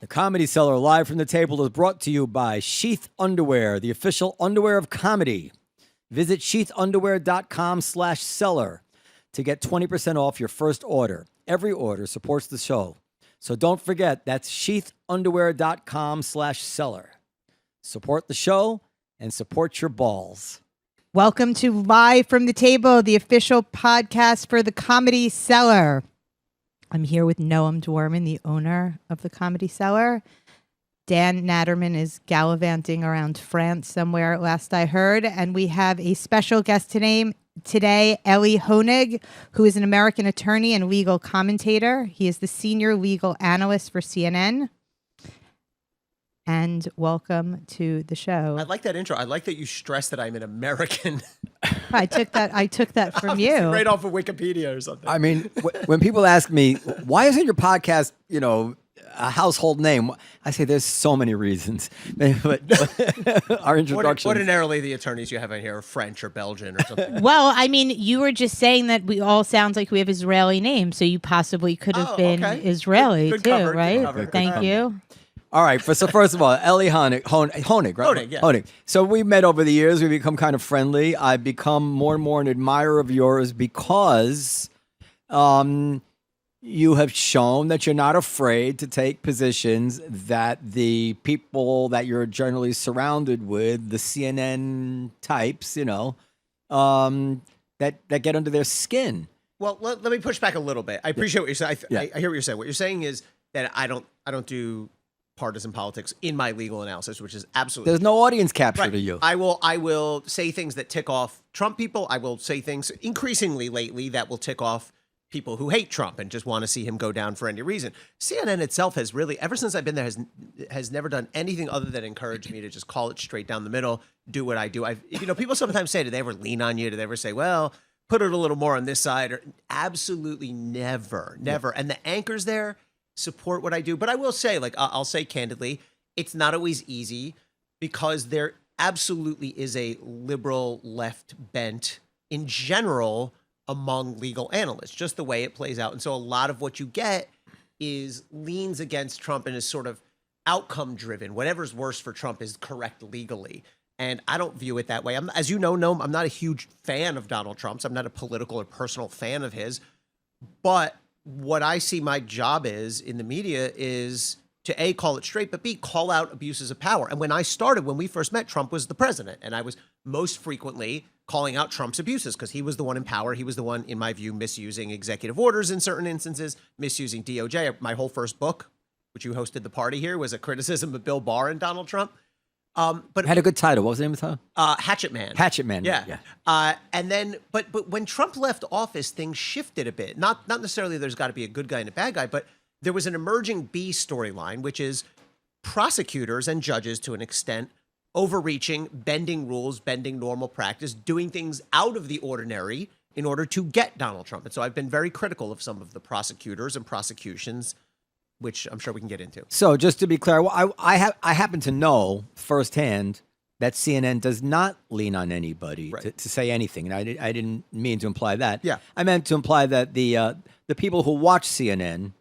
The Comedy Cellar live from the table is brought to you by Sheath Underwear, the official underwear of comedy. Visit sheathunderwear.com/cellar to get 20% off your first order. Every order supports the show. So don't forget, that's sheathunderwear.com/cellar. Support the show and support your balls. Welcome to Live from the Table, the official podcast for the Comedy Cellar. I'm here with Noam Dworman, the owner of the Comedy Cellar. Dan Natterman is gallivanting around France somewhere, last I heard. And we have a special guest today, Elie Honig, who is an American attorney and legal commentator. He is the senior legal analyst for CNN. And welcome to the show. I like that intro. I like that you stress that I'm an American. I took that from you. Right off of Wikipedia or something. I mean, when people ask me, why isn't your podcast, a household name? I say there's so many reasons. But our introduction. Ordinarily, the attorneys you have in here are French or Belgian or something. Well, I mean, you were just saying that we all sound like we have Israeli names, so you possibly could have been Israeli Good too, cover, right? good cover. Thank you. All right. So first of all, Elie Honig, right? Honig, yeah. Honig. So we met over the years. We become kind of friendly. I've become more and more an admirer of yours because you have shown that you're not afraid to take positions that the people that you're generally surrounded with, the CNN types, that get under their skin. Well, let me push back a little bit. I appreciate what you're saying. I hear what you're saying. What you're saying is that I don't do partisan politics in my legal analysis, which is absolutely. There's no audience capture right. to you. I will say things that tick off Trump people. I will say things increasingly lately that will tick off people who hate Trump and just want to see him go down for any reason. CNN itself has really, ever since I've been there, has never done anything other than encourage me to just call it straight down the middle, do what I do. People sometimes say, do they ever lean on you? Do they ever say, well, put it a little more on this side? Or absolutely never. Yeah. And the anchors there support what I do. But I will say, I'll say candidly, it's not always easy because there absolutely is a liberal left bent in general among legal analysts, just the way it plays out. And so a lot of what you get leans against Trump and is sort of outcome driven. Whatever's worse for Trump is correct legally. And I don't view it that way. As you know, Noam, I'm not a huge fan of Donald Trump's. I'm not a political or personal fan of his. But what I see my job is in the media is to A, call it straight, but B, call out abuses of power. And when we first met, Trump was the president. And I was most frequently calling out Trump's abuses because he was the one in power. He was the one, in my view, misusing executive orders in certain instances, misusing DOJ. My whole first book, which you hosted the party here, was a criticism of Bill Barr and Donald Trump. But it had a good title. What was the name of the title? Hatchet Man. Hatchet Man. Yeah. And then, but when Trump left office, things shifted a bit. Not necessarily there's got to be a good guy and a bad guy, but there was an emerging B storyline, which is prosecutors and judges to an extent overreaching, bending rules, bending normal practice, doing things out of the ordinary in order to get Donald Trump. And so I've been very critical of some of the prosecutors and prosecutions, which I'm sure we can get into. So just to be clear, I happen to know firsthand that CNN does not lean on anybody to say anything. And I didn't mean to imply that. Yeah. I meant to imply that the people who watch CNN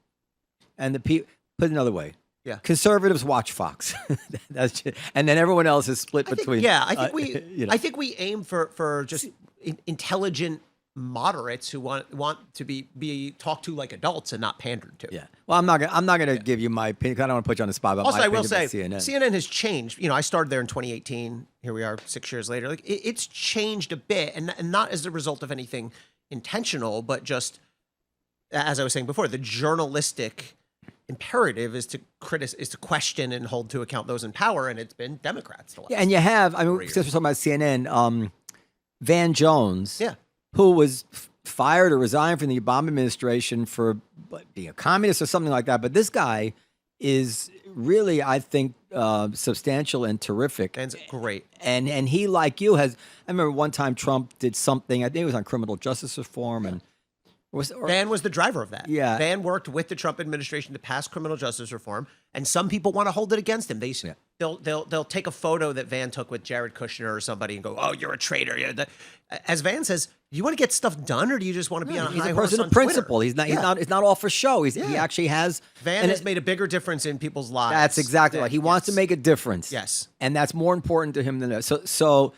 and the people, put it another way, conservatives watch Fox. That's just, and then everyone else is split between. I think we aim for just intelligent moderates who want to be talked to like adults and not pandered to. Yeah. Well, I'm not gonna give you my opinion. I don't want to put you on the spot. Also, I will say CNN has changed. I started there in 2018. Here we are 6 years later. It's changed a bit, and not as a result of anything intentional, but just as I was saying before, the journalistic imperative is to question and hold to account those in power, and it's been Democrats. And you have, since we're talking about CNN, Van Jones, who was fired or resigned from the Obama administration for being a communist or something like that. But this guy is really, I think, substantial and terrific. And great. And he, like you, I remember one time Trump did something, I think it was on criminal justice reform, and Van was the driver of that. Yeah. Van worked with the Trump administration to pass criminal justice reform, and some people want to hold it against him. They'll take a photo that Van took with Jared Kushner or somebody and go, "Oh, you're a traitor." As Van says, you want to get stuff done, or do you just want to be on a high horse person on of principle. Twitter? He's not all for show. He actually has. Van has made a bigger difference in people's lives. That's exactly right. He wants to make a difference. Yes, and that's more important to him than that. So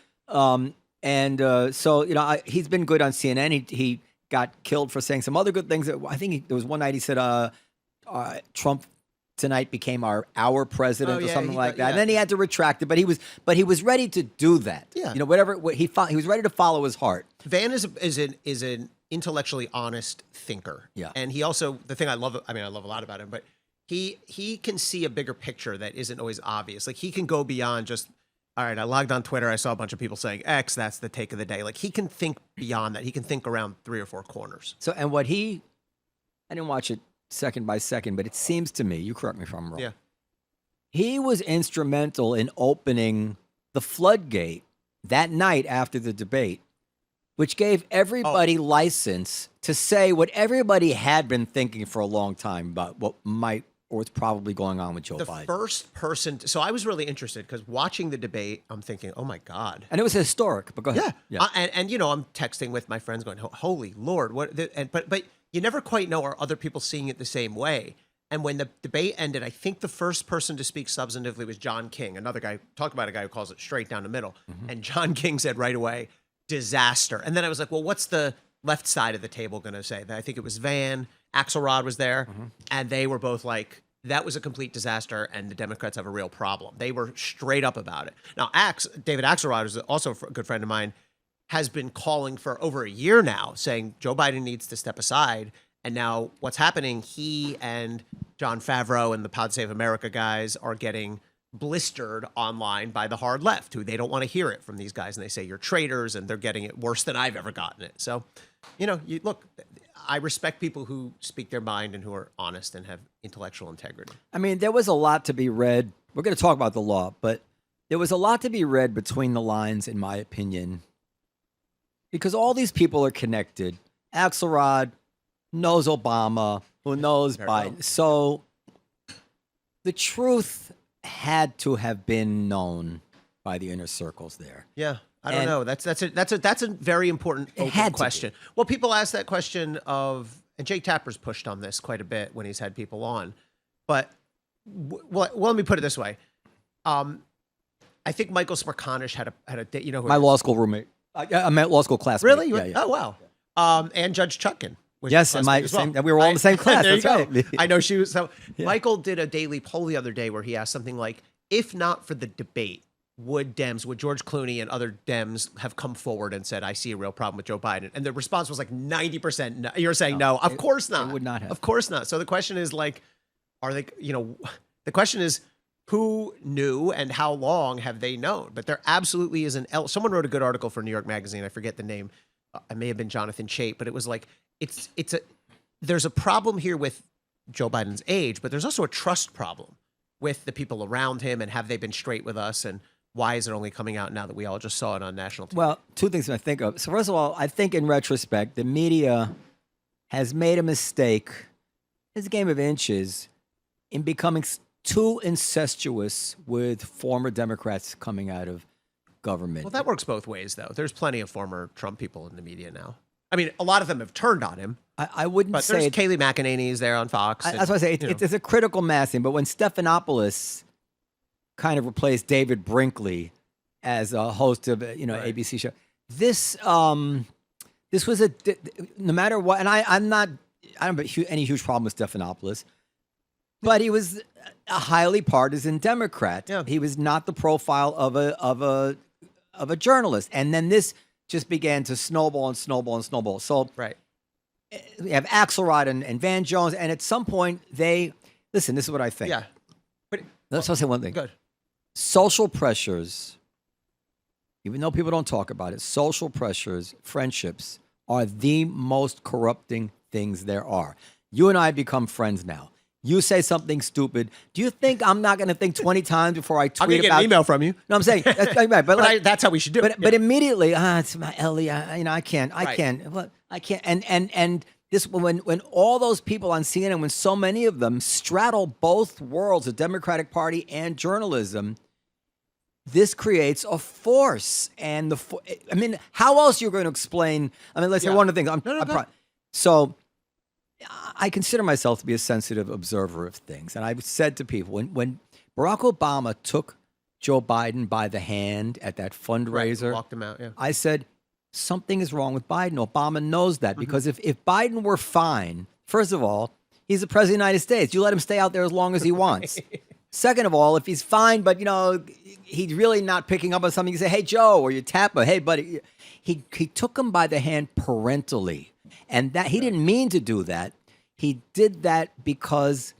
he's been good on CNN. He got killed for saying some other good things. I think there was one night he said, Trump tonight became our president or something like that. And then he had to retract it, but he was ready to do that. Yeah. He was ready to follow his heart. Van is an intellectually honest thinker. Yeah. And he also, the thing I love a lot about him, but he can see a bigger picture that isn't always obvious. Like he can go beyond just, all right, I logged on Twitter. I saw a bunch of people saying X. That's the take of the day. Like he can think beyond that. He can think around 3 or 4 corners. So, and I didn't watch it second by second, but it seems to me, you correct me if I'm wrong. Yeah. He was instrumental in opening the floodgate that night after the debate, which gave everybody license to say what everybody had been thinking for a long time about what might or what's probably going on with Joe Biden. The first person, so I was really interested because watching the debate, I'm thinking, oh my God. And it was historic, but go ahead. Yeah. And I'm texting with my friends going, holy Lord, what? But you never quite know, are other people seeing it the same way? And when the debate ended, I think the first person to speak substantively was John King, another guy, talk about a guy who calls it straight down the middle. Mm-hmm. And John King said right away, disaster. And then I was like, well, what's the left side of the table going to say? I think it was Van, Axelrod was there, and they were both like, that was a complete disaster, and the Democrats have a real problem. They were straight up about it. Now, David Axelrod, who's also a good friend of mine, has been calling for over a year now, saying Joe Biden needs to step aside. And now what's happening, he and John Favreau and the Pod Save America guys are getting blistered online by the hard left, who they don't want to hear it from these guys. And they say, you're traitors, and they're getting it worse than I've ever gotten it. So, look, I respect people who speak their mind and who are honest and have intellectual integrity. I mean, there was a lot to be read. We're going to talk about the law, but there was a lot to be read between the lines, in my opinion, because all these people are connected. Axelrod knows Obama, who knows Biden. Well. So the truth had to have been known by the inner circles there. Yeah. I don't know. That's a very important open question. Well, people ask that question and Jake Tapper's pushed on this quite a bit when he's had people on. But let me put it this way. I think Michael Smerconish had a my law school roommate. I met law school classmate. Really? Yeah. Oh wow. And Judge Chutkin. Yes, and we were all in the same class. That's right. I know she was. So Michael did a daily poll the other day where he asked something like, if not for the debate, would George Clooney and other Dems have come forward and said, I see a real problem with Joe Biden? And the response was like 90% no. You're saying no. Of course not. It would not have. Of course not. So the question is like, the question is who knew and how long have they known? But there absolutely is someone wrote a good article for New York Magazine. I forget the name. It may have been Jonathan Chait, but it was like, there's a problem here with Joe Biden's age, but there's also a trust problem with the people around him, and have they been straight with us, and why is it only coming out now that we all just saw it on national TV? Well, two things I think of. So first of all, I think in retrospect, the media has made a mistake. It's a game of inches in becoming too incestuous with former Democrats coming out of government. Well, that works both ways, though. There's plenty of former Trump people in the media now. I mean, a lot of them have turned on him. I wouldn't but say... But there's Kayleigh McEnany is there on Fox. That's why I say it's a critical massing. But when Stephanopoulos kind of replaced David Brinkley as a host of ABC show, this was no matter what, and I don't have any huge problem with Stephanopoulos, but he was a highly partisan Democrat. Yeah. He was not the profile of a journalist, and then this just began to snowball and snowball and snowball. So we have Axelrod and Van Jones, and at some point listen. This is what I think. Yeah, but let's say one thing. Good. Social pressures, even though people don't talk about it, social pressures, friendships are the most corrupting things there are. You and I become friends now. You say something stupid. Do you think I'm not going to think 20 times before I tweet about... I'm going to get an email from you. No, I'm saying... Right, but that's how we should do it. But immediately, it's my Elie, I can't. Well, I can't. And when all those people on CNN, when so many of them straddle both worlds, the Democratic Party and journalism, this creates a force. And I mean, how else are you going to explain? I mean, let's say one of the things. So I consider myself to be a sensitive observer of things. And I've said to people, when Barack Obama took Joe Biden by the hand at that fundraiser, walked him out, I said, something is wrong with Biden. Obama knows that because if Biden were fine, first of all, he's the president of the United States. You let him stay out there as long as he wants. Second of all, if he's fine, but he's really not picking up on something, you say, hey, Joe, or you tap him, hey, buddy. He took him by the hand parentally. And that he didn't mean to do that. He did that because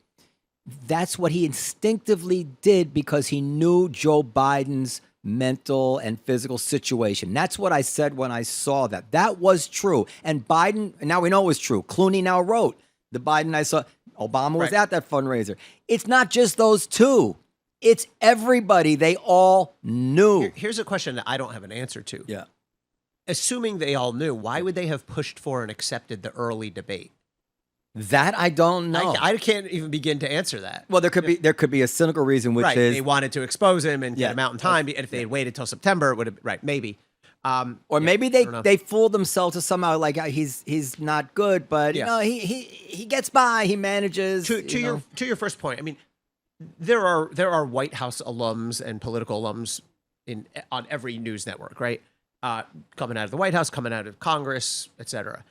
that's what he instinctively did because he knew Joe Biden's mental and physical situation. That's what I said when I saw that. That was true. And Biden, and now we know it was true. Clooney now wrote the Biden I saw. Obama was at that fundraiser. It's not just those two. It's everybody. They all knew. Here's a question that I don't have an answer to. Yeah. Assuming they all knew, why would they have pushed for and accepted the early debate? That I don't know. I can't even begin to answer that. Well, there could be a cynical reason, which is they wanted to expose him and get him out in time. And if they had waited till September, it would have maybe. Or maybe they fooled themselves to somehow like he's not good, but he gets by, he manages. To your first point, I mean, there are White House alums and political alums on every news network, right? Coming out of the White House, coming out of Congress, et cetera.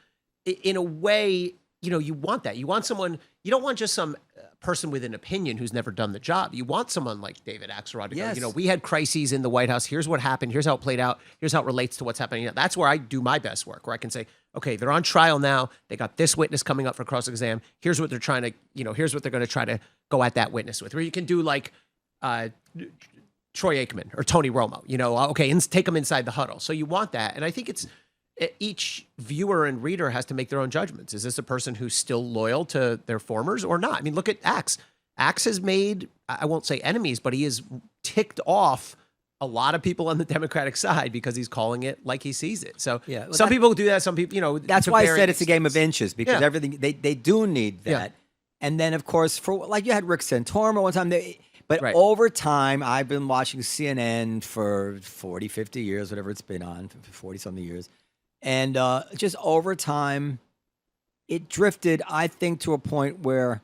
In a way, you want that. You want someone. You don't want just some person with an opinion who's never done the job. You want someone like David Axelrod to go, we had crises in the White House. Here's what happened. Here's how it played out. Here's how it relates to what's happening. That's where I do my best work, where I can say, okay, they're on trial now. They got this witness coming up for cross-exam. Here's what they're trying to, here's what they're going to try to go at that witness with. Where you can do like Troy Aikman or Tony Romo, okay, and take them inside the huddle. So you want that. And I think each viewer and reader has to make their own judgments. Is this a person who's still loyal to their formers or not? I mean, look at Axe. Axe has made, I won't say enemies, but he has ticked off a lot of people on the Democratic side because he's calling it like he sees it. So some people do that. Some people, that's why I said it's a game of inches because everything, they do need that. Yeah. And then, of course, you had Rick Santorum one time. But over time, I've been watching CNN for 40, 50 years, whatever it's been on, 40-something years. And just over time, it drifted, I think, to a point where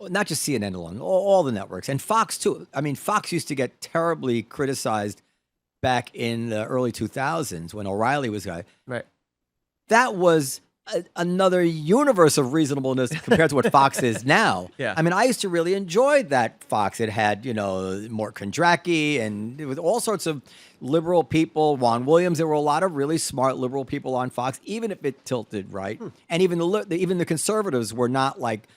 not just CNN alone, all the networks, and Fox too. I mean, Fox used to get terribly criticized back in the early 2000s when O'Reilly was guy. Right. That was another universe of reasonableness compared to what Fox is now. Yeah. I mean, I used to really enjoy that Fox. It had, Mort Kondracki and it was all sorts of liberal people, Juan Williams. There were a lot of really smart liberal people on Fox, even if it tilted right. And even the conservatives were not like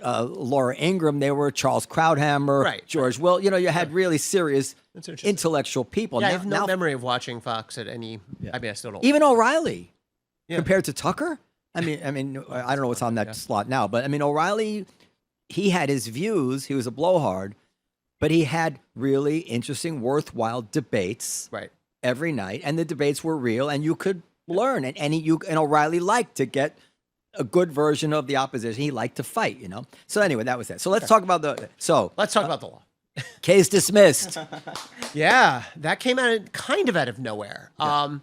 Laura Ingraham. They were Charles Krauthammer, George Will. You had really serious intellectual people. Yeah, I have no memory of watching Fox at any. I mean, I still don't. Even O'Reilly. Yeah. Compared to Tucker? I mean, I don't know what's on that slot now, but I mean, O'Reilly, he had his views. He was a blowhard, but he had really interesting, worthwhile debates every night, and the debates were real, and you could learn. And O'Reilly liked to get a good version of the opposition. He liked to fight, So anyway, that was that. So let's talk about let's talk about the law. Case dismissed. Yeah, that came kind of out of nowhere. Yeah.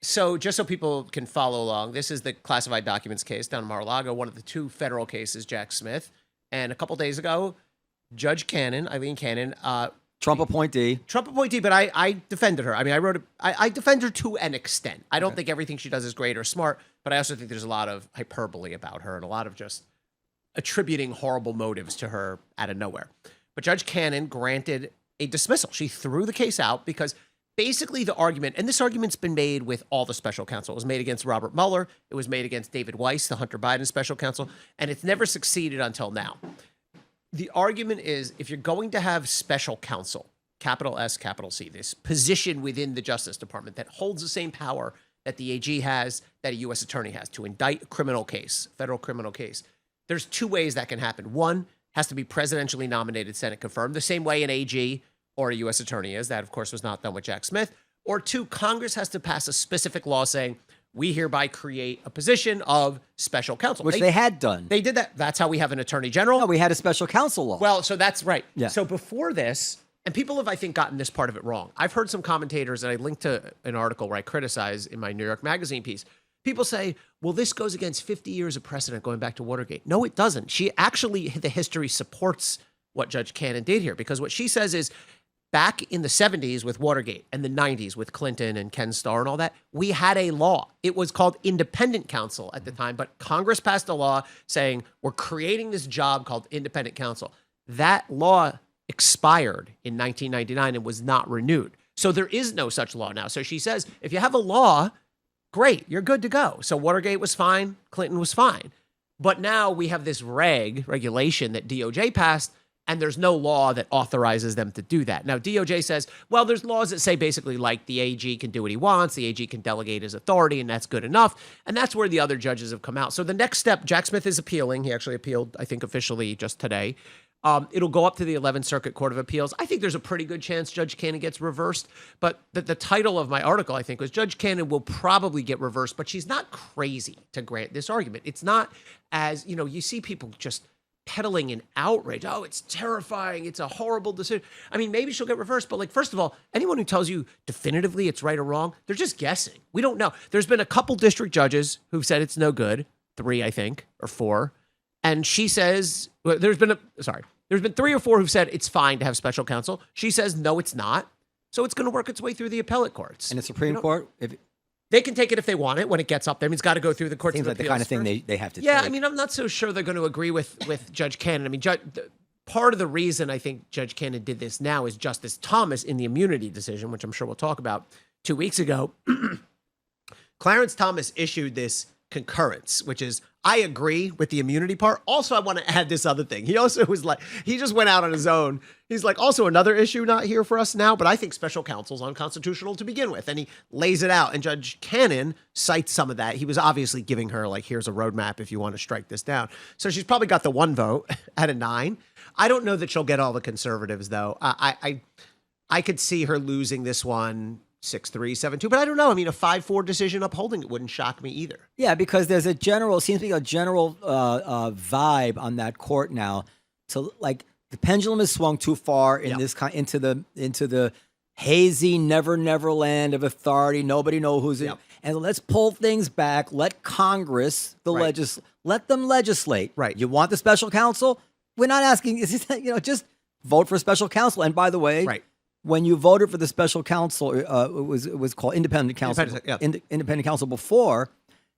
So just so people can follow along, this is the classified documents case down in Mar-a-Lago, one of the two federal cases, Jack Smith. And a couple days ago, Judge Eileen Cannon, Trump appointee, but I defended her. I mean, I defend her to an extent. I don't think everything she does is great or smart, but I also think there's a lot of hyperbole about her and a lot of just attributing horrible motives to her out of nowhere. But Judge Cannon granted a dismissal. She threw the case out because basically the argument, and this argument's been made with all the special counsel. It was made against Robert Mueller. It was made against David Weiss, the Hunter Biden special counsel, and it's never succeeded until now. The argument is if you're going to have special counsel, capital S, capital C, this position within the Justice Department that holds the same power that the AG has, that a U.S. attorney has to indict a criminal case, federal criminal case, there's two ways that can happen. One has to be presidentially nominated, Senate confirmed, the same way an AG or a U.S. attorney is. That, of course, was not done with Jack Smith. Or two, Congress has to pass a specific law saying, we hereby create a position of special counsel. Which they had done. They did that. That's how we have an attorney general. No, we had a special counsel law. Well, so that's right. Yeah. So before this, and people have, I think, gotten this part of it wrong. I've heard some commentators, and I linked to an article where I criticize in my New York Magazine piece. People say, well, this goes against 50 years of precedent going back to Watergate. No, it doesn't. She actually, the history supports what Judge Cannon did here, because what she says is, back in the 70s with Watergate and the 90s with Clinton and Ken Starr and all that, we had a law. It was called independent counsel at the time, but Congress passed a law saying we're creating this job called independent counsel. That law expired in 1999 and was not renewed. So there is no such law now. So she says, if you have a law, great, you're good to go. So Watergate was fine, Clinton was fine. But now we have this regulation that DOJ passed, and there's no law that authorizes them to do that. Now, DOJ says, well, there's laws that say basically like the AG can do what he wants, the AG can delegate his authority, and that's good enough. And that's where the other judges have come out. So the next step, Jack Smith is appealing. He actually appealed, I think, officially just today. It'll go up to the 11th Circuit Court of Appeals. I think there's a pretty good chance Judge Cannon gets reversed. But the title of my article, I think, was Judge Cannon will probably get reversed, but she's not crazy to grant this argument. It's not as, you see people just peddling in outrage. Oh, it's terrifying. It's a horrible decision. I mean, maybe she'll get reversed, but first of all, anyone who tells you definitively it's right or wrong, they're just guessing. We don't know. There's been a couple district judges who've said it's no good, 3, I think, or 4. And she says, there's been 3 or 4 who've said it's fine to have special counsel. She says, no, it's not. So it's going to work its way through the appellate courts. And the Supreme Court, they can take it if they want it when it gets up there. I mean, it's got to go through the courts. Seems of like the appeals kind of thing first. they have to Yeah, take. I mean, I'm not so sure they're going to agree with Judge Cannon. I mean, part of the reason I think Judge Cannon did this now is Justice Thomas in the immunity decision, which I'm sure we'll talk about 2 weeks ago. Clarence Thomas issued this concurrence, which is, I agree with the immunity part. Also, I want to add this other thing. He also was he just went out on his own. He's like, also another issue not here for us now, but I think special counsel's unconstitutional to begin with. And he lays it out. And Judge Cannon cites some of that. He was obviously giving her here's a roadmap if you want to strike this down. So she's probably got the 1 vote out of 9. I don't know that she'll get all the conservatives, though. I could see her losing this one 6-3, 7-2, but I don't know. I mean, a 5-4 decision upholding it wouldn't shock me either. Yeah, because there's seems to be a general vibe on that court now. So the pendulum has swung too far in this into the hazy never land of authority. Nobody knows who's in. And let's pull things back. Let Congress, let them legislate. Right. You want the special counsel? We're not asking. Just vote for special counsel. And by the way, when you voted for the special counsel, it was called independent counsel. Independent counsel before.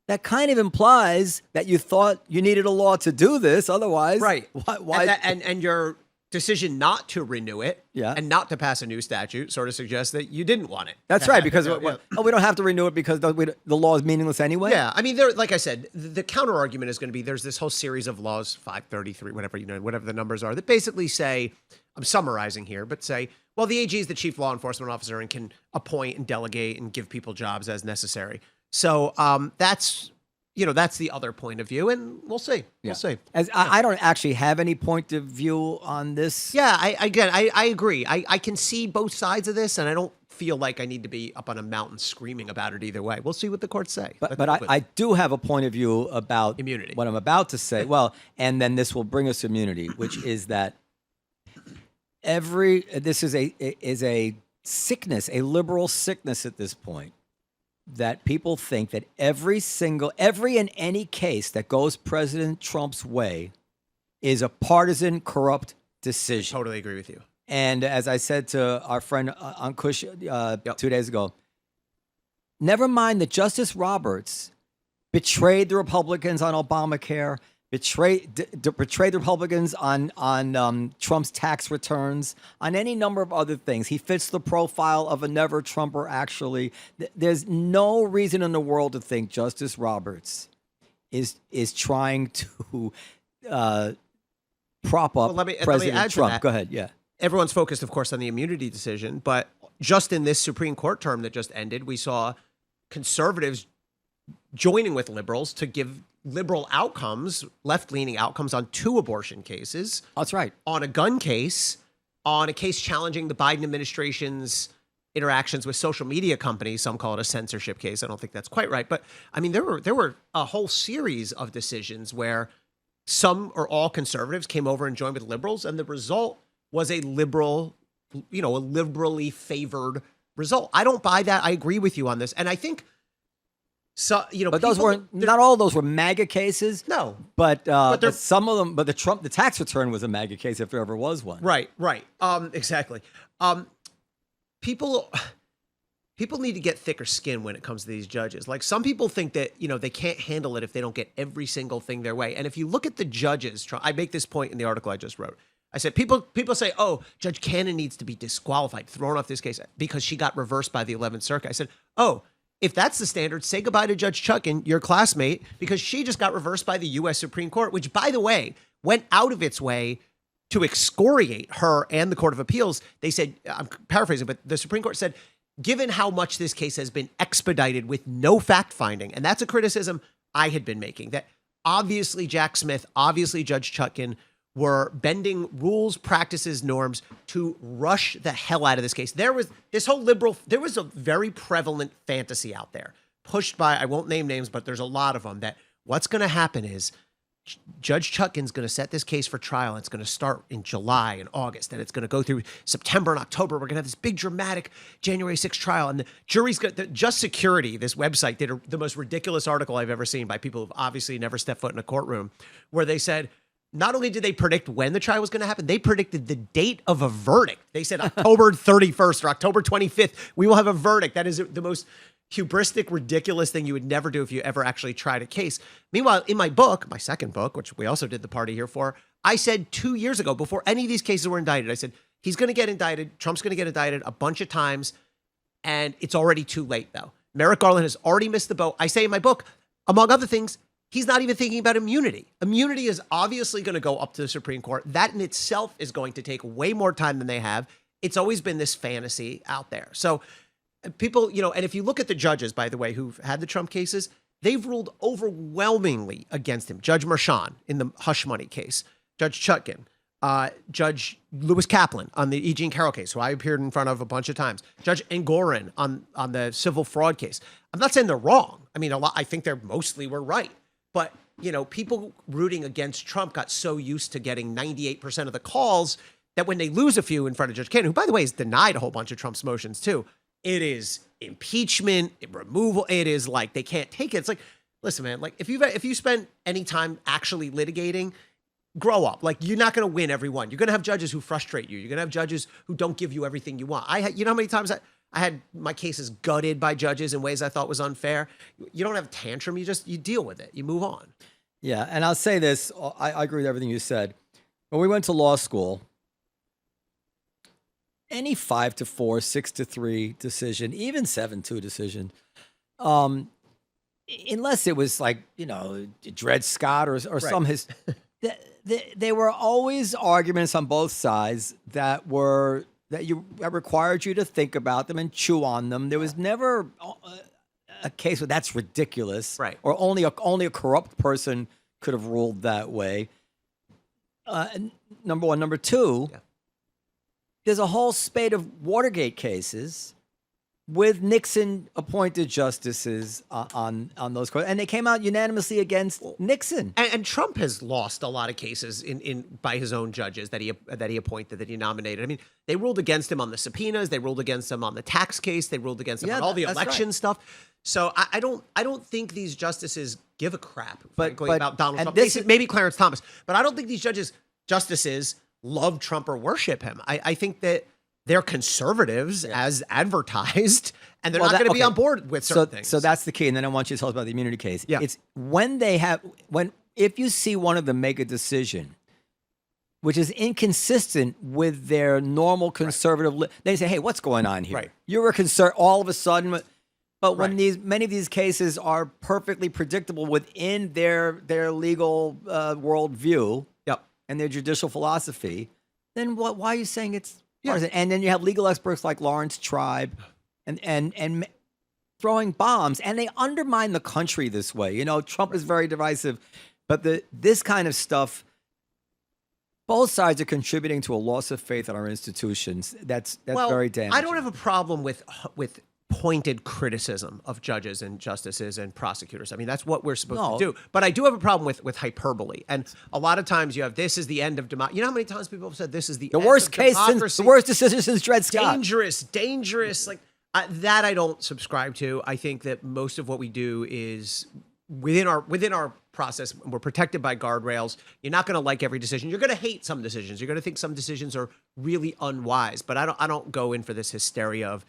That kind of implies that you thought you needed a law to do this. Otherwise, why? And your decision not to renew it and not to pass a new statute sort of suggests that you didn't want it. That's right, because we don't have to renew it because the law is meaningless anyway. Yeah, I mean, like I said, the counter argument is going to be there's this whole series of laws, 533, whatever the numbers are, that basically say, I'm summarizing here, but say, well, the AG is the chief law enforcement officer and can appoint and delegate and give people jobs as necessary. So that's the other point of view, and we'll see. We'll see. I don't actually have any point of view on this. Yeah, I agree. I can see both sides of this, and I don't feel like I need to be up on a mountain screaming about it either way. We'll see what the courts say. But I do have a point of view about immunity. What I'm about to say. Well, and then this will bring us immunity, which is that this is a sickness, a liberal sickness at this point, that people think that every and any case that goes President Trump's way is a partisan, corrupt decision. I totally agree with you. And as I said to our friend Ankush 2 days ago, never mind that Justice Roberts betrayed the Republicans on Obamacare, betrayed the Republicans on Trump's tax returns, on any number of other things. He fits the profile of a never Trumper, actually. There's no reason in the world to think Justice Roberts is trying to prop up President Trump. Go ahead, yeah. Everyone's focused, of course, on the immunity decision, but just in this Supreme Court term that just ended, we saw conservatives joining with liberals to give liberal outcomes, left-leaning outcomes on 2 abortion cases. That's right. On a gun case, on a case challenging the Biden administration's interactions with social media companies. Some call it a censorship case. I don't think that's quite right. But I mean, there were a whole series of decisions where some or all conservatives came over and joined with liberals, and the result was a liberal, a liberally favored result. I don't buy that. I agree with you on this. And I think but those weren't, not all of those were MAGA cases. No. But some of them, but the tax return was a MAGA case if there ever was one. Right. Exactly. People need to get thicker skin when it comes to these judges. Like, some people think that, they can't handle it if they don't get every single thing their way. And if you look at the judges, I make this point in the article I just wrote. I said, people say, oh, Judge Cannon needs to be disqualified, thrown off this case because she got reversed by the 11th Circuit. I said, oh, if that's the standard, say goodbye to Judge Chutkan, your classmate, because she just got reversed by the U.S. Supreme Court, which, by the way, went out of its way to excoriate her and the Court of Appeals. They said, I'm paraphrasing, but the Supreme Court said, given how much this case has been expedited with no fact finding, and that's a criticism I had been making, that obviously Jack Smith, obviously Judge Chutkan were bending rules, practices, norms to rush the hell out of this case. There was a very prevalent fantasy out there pushed by, I won't name names, but there's a lot of them, that what's going to happen is Judge Chutkan's going to set this case for trial. It's going to start in July and August, and it's going to go through September and October. We're going to have this big dramatic January 6th trial, and the jury's got Just Security, this website, did the most ridiculous article I've ever seen by people who've obviously never stepped foot in a courtroom, where they said, not only did they predict when the trial was going to happen, they predicted the date of a verdict. They said October 31st or October 25th, we will have a verdict. That is the most hubristic, ridiculous thing you would never do if you ever actually tried a case. Meanwhile, in my book, my second book, which we also did the party here for, I said 2 years ago, before any of these cases were indicted, I said, he's going to get indicted, Trump's going to get indicted a bunch of times, and it's already too late, though. Merrick Garland has already missed the boat. I say in my book, among other things, he's not even thinking about immunity. Immunity is obviously going to go up to the Supreme Court. That in itself is going to take way more time than they have. It's always been this fantasy out there. So people, and if you look at the judges, by the way, who've had the Trump cases, they've ruled overwhelmingly against him. Judge Merchan in the hush money case, Judge Chutkan, Judge Lewis Kaplan on the E. Jean Carroll case, who I appeared in front of a bunch of times, Judge Engoron on the civil fraud case. I'm not saying they're wrong. I mean, I think they're mostly were right. But, people rooting against Trump got so used to getting 98% of the calls that when they lose a few in front of Judge Cannon, who, by the way, has denied a whole bunch of Trump's motions, too, it is impeachment, removal. It is like they can't take it. It's like, listen, man, like if you spend any time actually litigating, grow up. Like, you're not going to win every one. You're going to have judges who frustrate you. You're going to have judges who don't give you everything you want. You know how many times I had my cases gutted by judges in ways I thought was unfair. You don't have a tantrum. You deal with it. You move on. Yeah. And I'll say this. I agree with everything you said. When we went to law school, any 5-4, 6-3 decision, even 7-2 decision, unless it was like, Dred Scott or right. Some they were always arguments on both sides that required you to think about them and chew on them. There was never a case where that's ridiculous, right? Or only a corrupt person could have ruled that way. Number one. Number two, there's a whole spate of Watergate cases with Nixon appointed justices on those courts, and they came out unanimously against Nixon. And Trump has lost a lot of cases in by his own judges that he appointed, that he nominated. I mean, they ruled against him on the subpoenas, they ruled against him on the tax case, they ruled against him on all the election stuff. So I don't think these justices give a crap, frankly, about Donald Trump. Maybe Clarence Thomas, but I don't think these justices love Trump or worship him. I think that they're conservatives as advertised, and they're not going to be on board with certain things. So that's the key. And then I want you to tell us about the immunity case. Yeah. It's if you see one of them make a decision which is inconsistent with their normal conservative, they say, hey, what's going on here? Right. You're a all of a sudden. But when many of these cases are perfectly predictable within their legal worldview and their judicial philosophy, then why are you saying it's partisan? And then you have legal experts like Lawrence Tribe and throwing bombs, and they undermine the country this way. Trump is very divisive, but this kind of stuff, Both sides are contributing to a loss of faith in our institutions. That's well, very damaging. I don't have a problem with pointed criticism of judges and justices and prosecutors. I mean, that's what we're supposed to do. But I do have a problem with hyperbole. And a lot of times you have, this is the end of democracy. You know how many times people have said this is the end worst of case democracy? since the worst decision since Dred Scott. Dangerous. Like that I don't subscribe to. I think that most of what we do is within our process. We're protected by guardrails. You're not going to like every decision. You're going to hate some decisions. You're going to think some decisions are really unwise. But I don't go in for this hysteria of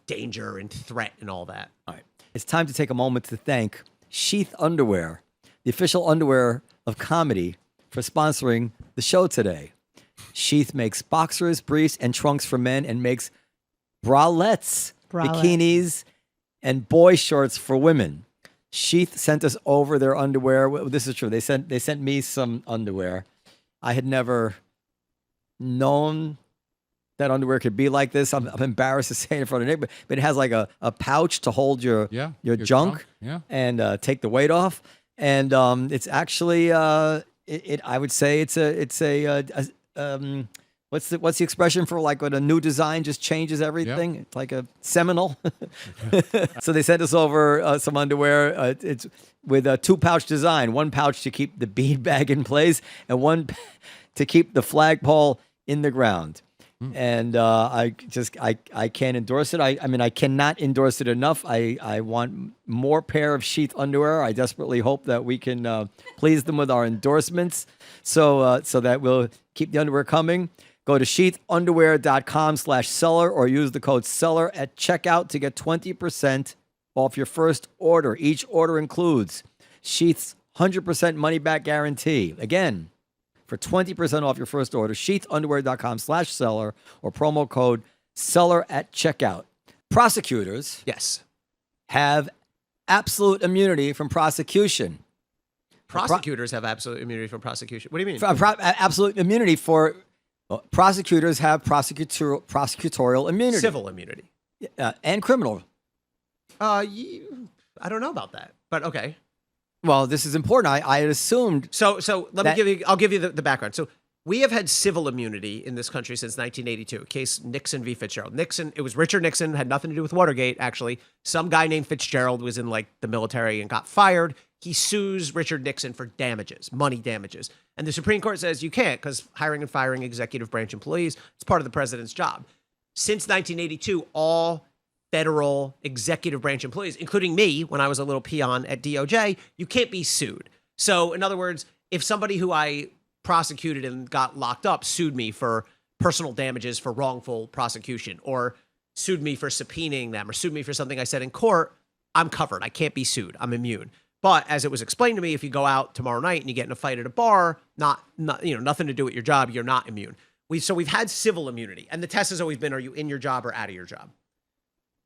danger and threat and all that. All right. It's time to take a moment to thank Sheath Underwear, the official underwear of comedy, for sponsoring the show today. Sheath makes boxers, briefs, and trunks for men and makes bralettes, bikinis, and boy shorts for women. Sheath sent us over their underwear. This is true. They sent me some underwear. I had never known that underwear could be like this. I'm embarrassed to say it in front of Nick, but it has like a pouch to hold your junk and take the weight off. And it's actually I would say it's a what's the expression for like when a new design just changes everything? Yep. It's like a seminal. So they sent us over some underwear. It's with a 2-pouch design, 1 pouch to keep the bead bag in place and 1 to keep the flagpole in the ground. And I can't endorse it. I mean, I cannot endorse it enough. I want more pair of Sheath underwear. I desperately hope that we can please them with our endorsements so that we'll keep the underwear coming. Go to sheathunderwear.com/seller or use the code seller at checkout to get 20% off your first order. Each order includes Sheath's 100% money back guarantee. Again, for 20% off your first order, sheathunderwear.com/seller or promo code seller at checkout. Prosecutors have absolute immunity from prosecution. Prosecutors have absolute immunity from prosecution. What do you mean? Absolute immunity for prosecutors have prosecutorial immunity. Civil immunity. And criminal. I don't know about that, but okay. Well, this is important. I had assumed. So I'll give you the background. So we have had civil immunity in this country since 1982. Case Nixon v. Fitzgerald. It was Richard Nixon, had nothing to do with Watergate, actually. Some guy named Fitzgerald was in like the military and got fired. He sues Richard Nixon for damages, money damages. And the Supreme Court says you can't because hiring and firing executive branch employees, it's part of the president's job. Since 1982, all federal executive branch employees, including me when I was a little peon at DOJ, you can't be sued. So in other words, if somebody who I prosecuted and got locked up sued me for personal damages for wrongful prosecution or sued me for subpoenaing them or sued me for something I said in court, I'm covered. I can't be sued. I'm immune. But as it was explained to me, if you go out tomorrow night and you get in a fight at a bar, nothing to do with your job, you're not immune. We've had civil immunity, and the test has always been, are you in your job or out of your job?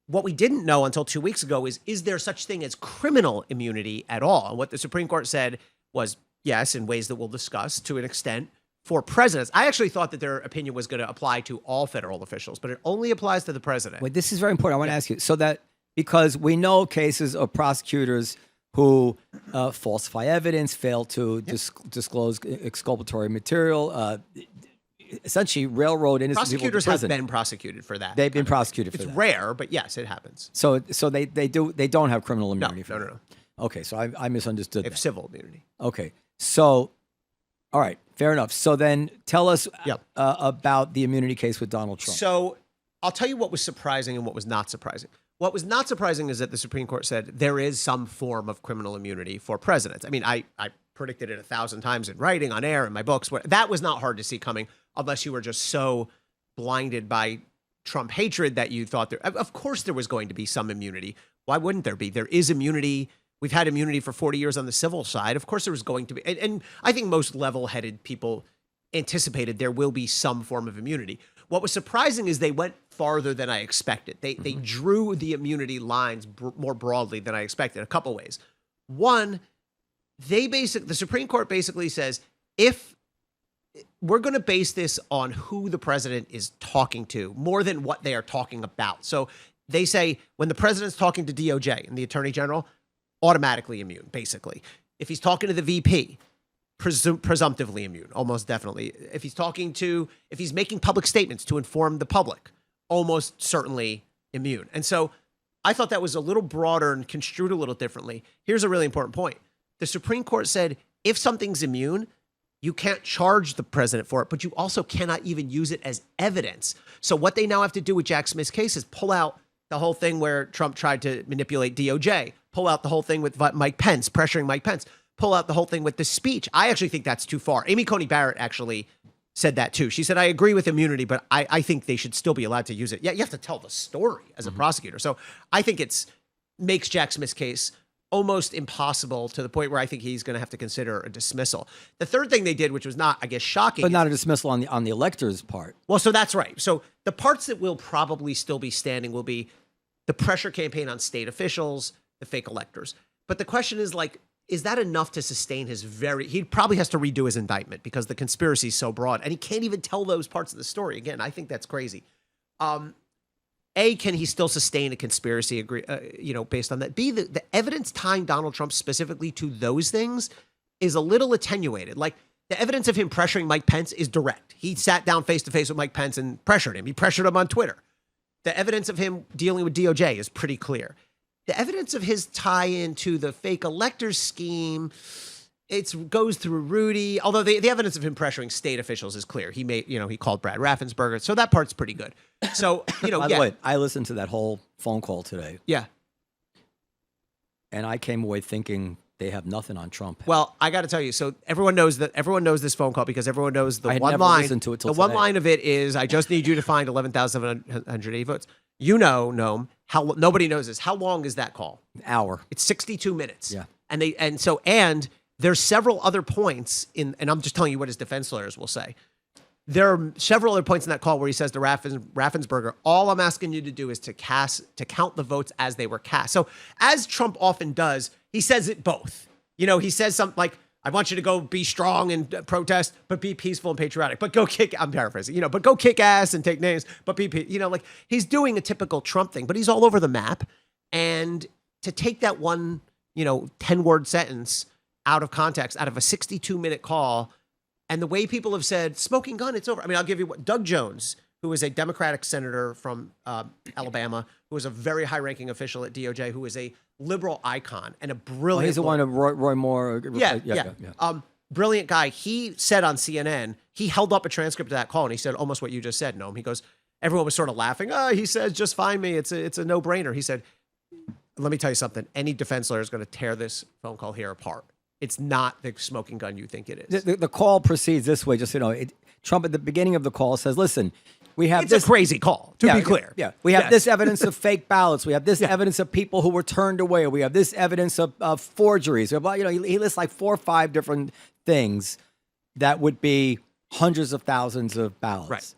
What we didn't know until 2 weeks ago is there such thing as criminal immunity at all? And what the Supreme Court said was, yes, in ways that we'll discuss to an extent, for presidents. I actually thought that their opinion was going to apply to all federal officials, but it only applies to the president. Wait, this is very important. I want to ask you, so that because we know cases of prosecutors who falsify evidence, fail to disclose exculpatory material, essentially railroad innocent people to prosecutors have prison. been prosecuted for that. They've been prosecuted for that. It's rare, but yes, it happens. So they don't have criminal immunity for that. No. Okay, so I misunderstood They have that. civil immunity. Okay, so all right, fair enough. So then tell us about the immunity case with Donald Trump. So I'll tell you what was surprising and what was not surprising. What was not surprising is that the Supreme Court said there is some form of criminal immunity for presidents. I mean, I predicted it 1,000 times in writing, on air, in my books. That was not hard to see coming unless you were just so blinded by Trump hatred that you thought of course there was going to be some immunity. Why wouldn't there be? There is immunity. We've had immunity for 40 years on the civil side. Of course there was going to be. And I think most level-headed people anticipated there will be some form of immunity. What was surprising is they went farther than I expected. They drew the immunity lines more broadly than I expected, a couple ways. One, the Supreme Court basically says, if we're going to base this on who the president is talking to more than what they are talking about. So they say when the president's talking to DOJ and the attorney general, automatically immune, basically. If he's talking to the VP, presumptively immune, almost definitely. If he's making public statements to inform the public, almost certainly immune. And so I thought that was a little broader and construed a little differently. Here's a really important point. The Supreme Court said if something's immune, you can't charge the president for it, but you also cannot even use it as evidence. So what they now have to do with Jack Smith's case is pull out the whole thing where Trump tried to manipulate DOJ, pull out the whole thing with Mike Pence, pressuring Mike Pence, pull out the whole thing with the speech. I actually think that's too far. Amy Coney Barrett actually said that too. She said, I agree with immunity, but I think they should still be allowed to use it. Yeah, you have to tell the story as a prosecutor. So I think makes Jack Smith's case almost impossible to the point where I think he's going to have to consider a dismissal. The third thing they did, which was not, I guess, shocking. But not a dismissal on the elector's part. Well, so that's right. So the parts that will probably still be standing will be the pressure campaign on state officials, the fake electors. But the question is, like, is that enough to sustain he probably has to redo his indictment because the conspiracy is so broad and he can't even tell those parts of the story. Again, I think that's crazy. Can he still sustain a conspiracy based on that? B, the evidence tying Donald Trump specifically to those things is a little attenuated. Like the evidence of him pressuring Mike Pence is direct. He sat down face to face with Mike Pence and pressured him. He pressured him on Twitter. The evidence of him dealing with DOJ is pretty clear. The evidence of his tie into the fake electors scheme, it goes through Rudy. Although the evidence of him pressuring state officials is clear. He called Brad Raffensperger, so that part's pretty good. So By the way, I listened to that whole phone call today. Yeah, and I came away thinking they have nothing on Trump. Well, I got to tell you, so everyone knows this phone call because everyone knows the I had one never line. listened to it till the one today. line of it is, "I just need you to find 11,780 votes." You know, Noam, nobody knows this. How long is that call? An hour. It's 62 minutes. Yeah. And there's several other points and I'm just telling you what his defense lawyers will say. There are several other points in that call where he says to Raffensperger, all I'm asking you to do is to count the votes as they were cast. So as Trump often does, he says it both. He says something like, I want you to go be strong and protest, but be peaceful and patriotic. But I'm paraphrasing, but go kick ass and take names, but like he's doing a typical Trump thing, but he's all over the map. And to take that one, 10-word sentence out of context, out of a 62-minute call, and the way people have said, smoking gun, it's over. I mean, I'll give you Doug Jones, who is a Democratic senator from Alabama, who is a very high-ranking official at DOJ, who is a liberal icon and a brilliant. He's the one of Roy Moore. Yeah. Brilliant guy. He said on CNN, he held up a transcript of that call and he said almost what you just said, Noam. He goes, everyone was sort of laughing. He says, just find me. It's a no-brainer. He said, let me tell you something. Any defense lawyer is going to tear this phone call here apart. It's not the smoking gun you think it is. The call proceeds this way. Just Trump at the beginning of the call says, "Listen, we have it's a crazy call. To be clear, we have this evidence of fake ballots. We have this evidence of people who were turned away. We have this evidence of forgeries. He lists like 4 or 5 different things that would be hundreds of thousands of ballots. Right.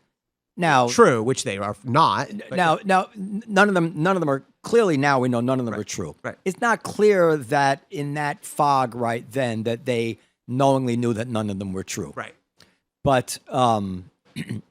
Now, true, which they are not. Now, none of them are clearly. Now we know none of them are true. Right. It's not clear that in that fog right then that they knowingly knew that none of them were true. Right. But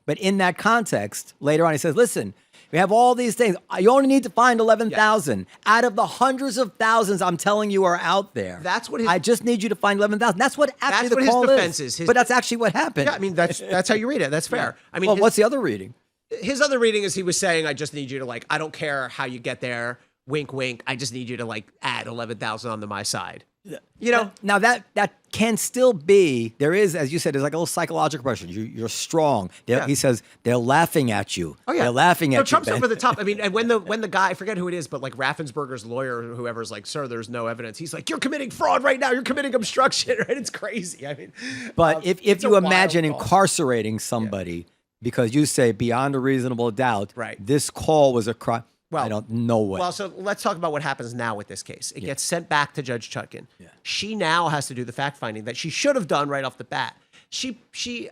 but in that context, later on he says, "Listen, we have all these things. You only need to find 11,000 out of the hundreds of thousands I'm telling you are out there. That's what I just need you to find 11,000." That's what actually that's the what call his defense is. But that's actually what happened. Yeah, I mean that's how you read it. That's fair. I mean, what's the other reading? His other reading is he was saying, I just need you to I don't care how you get there. Wink, wink. I just need you to add 11,000 onto my side. Now that can still be, there is, as you said, there's like a little psychological pressure. You're strong. He says they're laughing at you. Oh yeah, they're laughing at you. Trump's over the top. I mean, and when the guy, I forget who it is, but Raffensperger's lawyer or whoever's like, "Sir, there's no evidence." He's like, "You're committing fraud right now. You're committing obstruction." Right? It's crazy. I mean, but if you imagine incarcerating somebody because you say beyond a reasonable doubt, right, this call was a crime. Well, I don't know what. Well, so let's talk about what happens now with this case. It gets sent back to Judge Chutkan. Yeah. She now has to do the fact finding that she should have done right off the bat.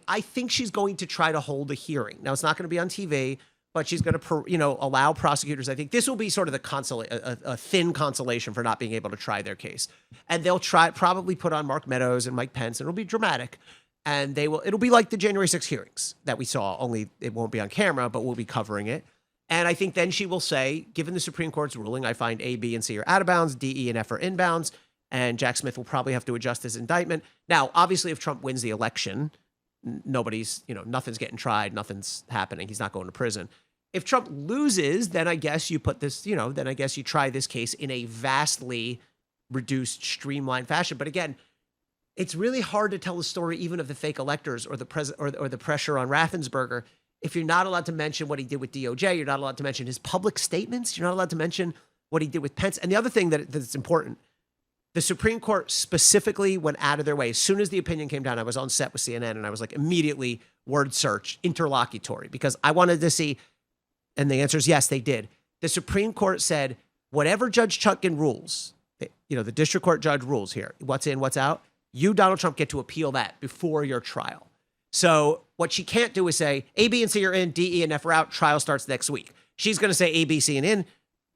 I think she's going to try to hold a hearing. Now it's not going to be on TV, but she's going to, allow prosecutors. I think this will be sort of a thin consolation for not being able to try their case, and they'll probably put on Mark Meadows and Mike Pence, and it'll be dramatic. And it'll be like the January 6th hearings that we saw, only it won't be on camera, but we'll be covering it. And I think then she will say, given the Supreme Court's ruling, I find A, B, and C are out of bounds, D, E, and F are inbounds. and Jack Smith will probably have to adjust his indictment. Now, obviously, if Trump wins the election, nothing's getting tried, nothing's happening. He's not going to prison. If Trump loses, then I guess you put this, then I guess you try this case in a vastly reduced, streamlined fashion. But again, it's really hard to tell the story even of the fake electors or the pressure on Raffensperger if you're not allowed to mention what he did with DOJ. You're not allowed to mention his public statements. You're not allowed to mention what he did with Pence. And the other thing that's important, the Supreme Court specifically went out of their way. As soon as the opinion came down, I was on set with CNN and I was like, immediately word search, interlocutory, because I wanted to see. And the answer is yes, they did. The Supreme Court said, whatever Judge Chutkan rules, the district court judge rules here, what's in, what's out, you, Donald Trump, get to appeal that before your trial. So what she can't do is say, A, B, and C are in, D, E, and F are out, trial starts next week. She's going to say A, B, C, and in,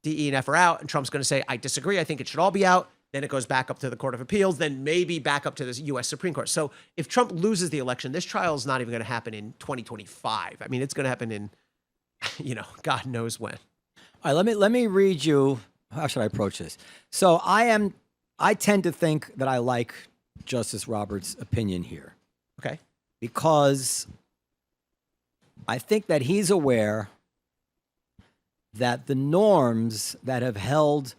D, E, and F are out, and Trump's going to say, I disagree, I think it should all be out. Then it goes back up to the Court of Appeals, then maybe back up to the U.S. Supreme Court. So if Trump loses the election, this trial is not even going to happen in 2025. I mean, it's going to happen in God knows when. All right, let me read you. How should I approach this? So I tend to think that I like Justice Roberts' opinion here. Okay. Because I think that he's aware that the norms that have held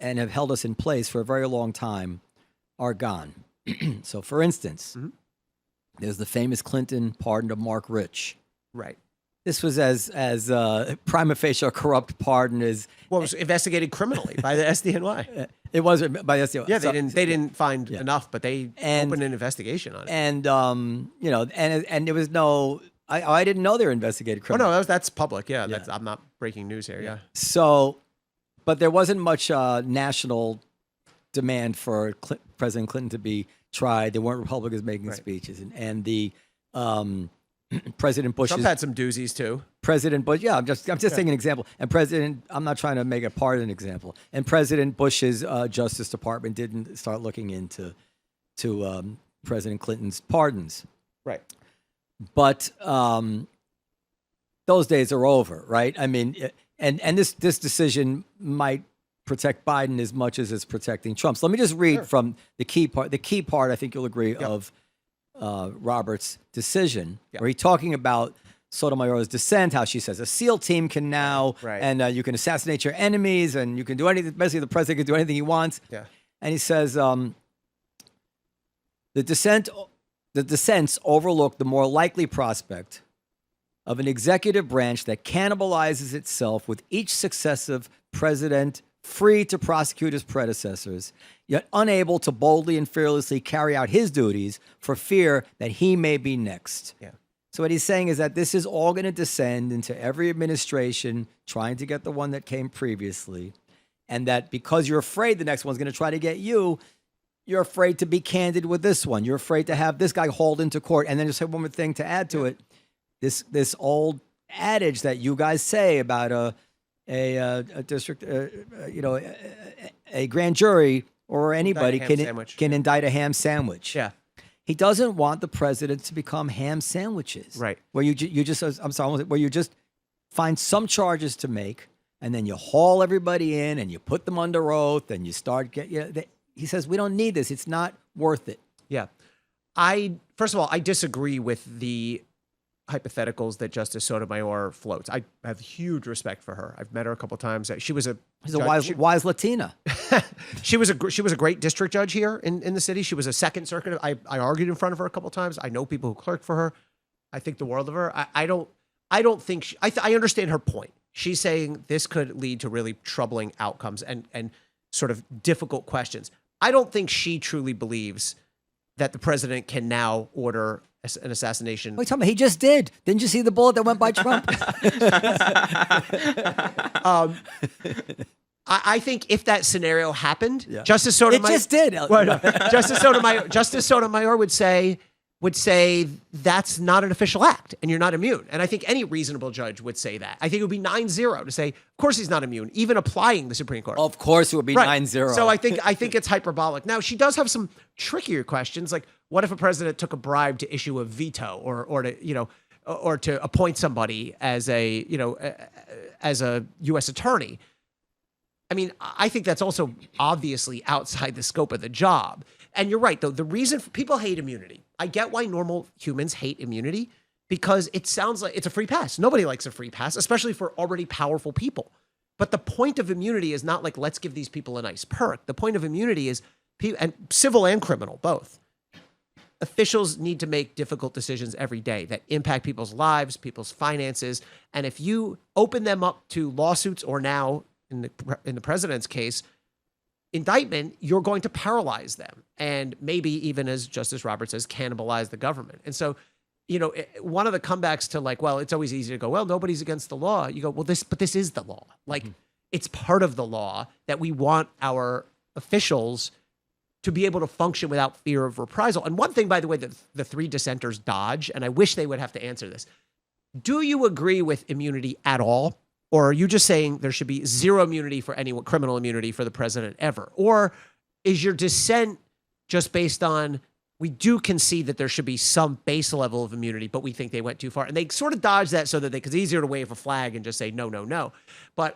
us in place for a very long time are gone. So for instance, there's the famous Clinton pardon of Mark Rich. Right. This was as prima facie a corrupt pardon as it was investigated criminally by the SDNY. It was by the SDNY. Yeah, they didn't find enough, but they opened an investigation on it. And and there was no. I didn't know they were investigated criminally. Oh no, that's public. Yeah, I'm not breaking news here. Yeah. So, but there wasn't much national demand for President Clinton to be tried. There weren't Republicans making speeches, and the. President Bush. Trump had some doozies too. President Bush, I'm just taking an example. And I'm not trying to make a pardon example. And President Bush's Justice Department didn't start looking into President Clinton's pardons. Right. But those days are over, right? I mean, and this decision might protect Biden as much as it's protecting Trump. So let me just read from the key part. The key part, I think you'll agree, of Roberts' decision, where he's talking about Sotomayor's dissent, how she says a SEAL team can now, and you can assassinate your enemies, and you can do anything. Basically, the president can do anything he wants. Yeah. And he says the dissents overlook the more likely prospect of an executive branch that cannibalizes itself with each successive president, free to prosecute his predecessors, yet unable to boldly and fearlessly carry out his duties for fear that he may be next. Yeah. So what he's saying is that this is all going to descend into every administration trying to get the one that came previously, and that because you're afraid the next one's going to try to get you, you're afraid to be candid with this one. You're afraid to have this guy hauled into court. And then just have one more thing to add to it. This old adage that you guys say about a district, a grand jury or anybody can indict a ham sandwich. Yeah. He doesn't want the president to become ham sandwiches. Right. Where you just where you just find some charges to make, and then you haul everybody in and you put them under oath and you start he says, we don't need this. It's not worth it. Yeah. First of all, I disagree with the hypotheticals that Justice Sotomayor floats. I have huge respect for her. I've met her a couple of times. She's a wise Latina. She was a great district judge here in the city. She was a Second Circuit. I argued in front of her a couple of times. I know people who clerked for her. I think the world of her. I don't think I understand her point. She's saying this could lead to really troubling outcomes and sort of difficult questions. I don't think she truly believes that the president can now order an assassination. Wait, tell me, he just did. Didn't you see the bullet that went by Trump? I think if that scenario happened, Justice Sotomayor... It just did. Justice Sotomayor would say that's not an official act and you're not immune. And I think any reasonable judge would say that. I think it would be 9-0 to say, of course he's not immune, even applying the Supreme Court. Of course it would be 9-0. So I think it's hyperbolic. Now, she does have some trickier questions, like what if a president took a bribe to issue a veto or to appoint somebody as a U.S. attorney? I mean, I think that's also obviously outside the scope of the job. And you're right, though. The reason people hate immunity, I get why normal humans hate immunity, because it sounds like it's a free pass. Nobody likes a free pass, especially for already powerful people. But the point of immunity is not like, let's give these people a nice perk. The point of immunity is, and civil and criminal, both. Officials need to make difficult decisions every day that impact people's lives, people's finances. And if you open them up to lawsuits, or now in the president's case, indictment, you're going to paralyze them. And maybe even, as Justice Roberts says, cannibalize the government. And so, one of the comebacks to like, well, it's always easy to go, well, nobody's against the law. You go, well, this is the law. Like, it's part of the law that we want our officials to be able to function without fear of reprisal. And one thing, by the way, that the three dissenters dodge, and I wish they would have to answer this. Do you agree with immunity at all? Or are you just saying there should be zero immunity for anyone, criminal immunity for the president ever? Or is your dissent just based on, we do concede that there should be some base level of immunity, but we think they went too far? And they sort of dodge that so that it's easier to wave a flag and just say, no, no, no. But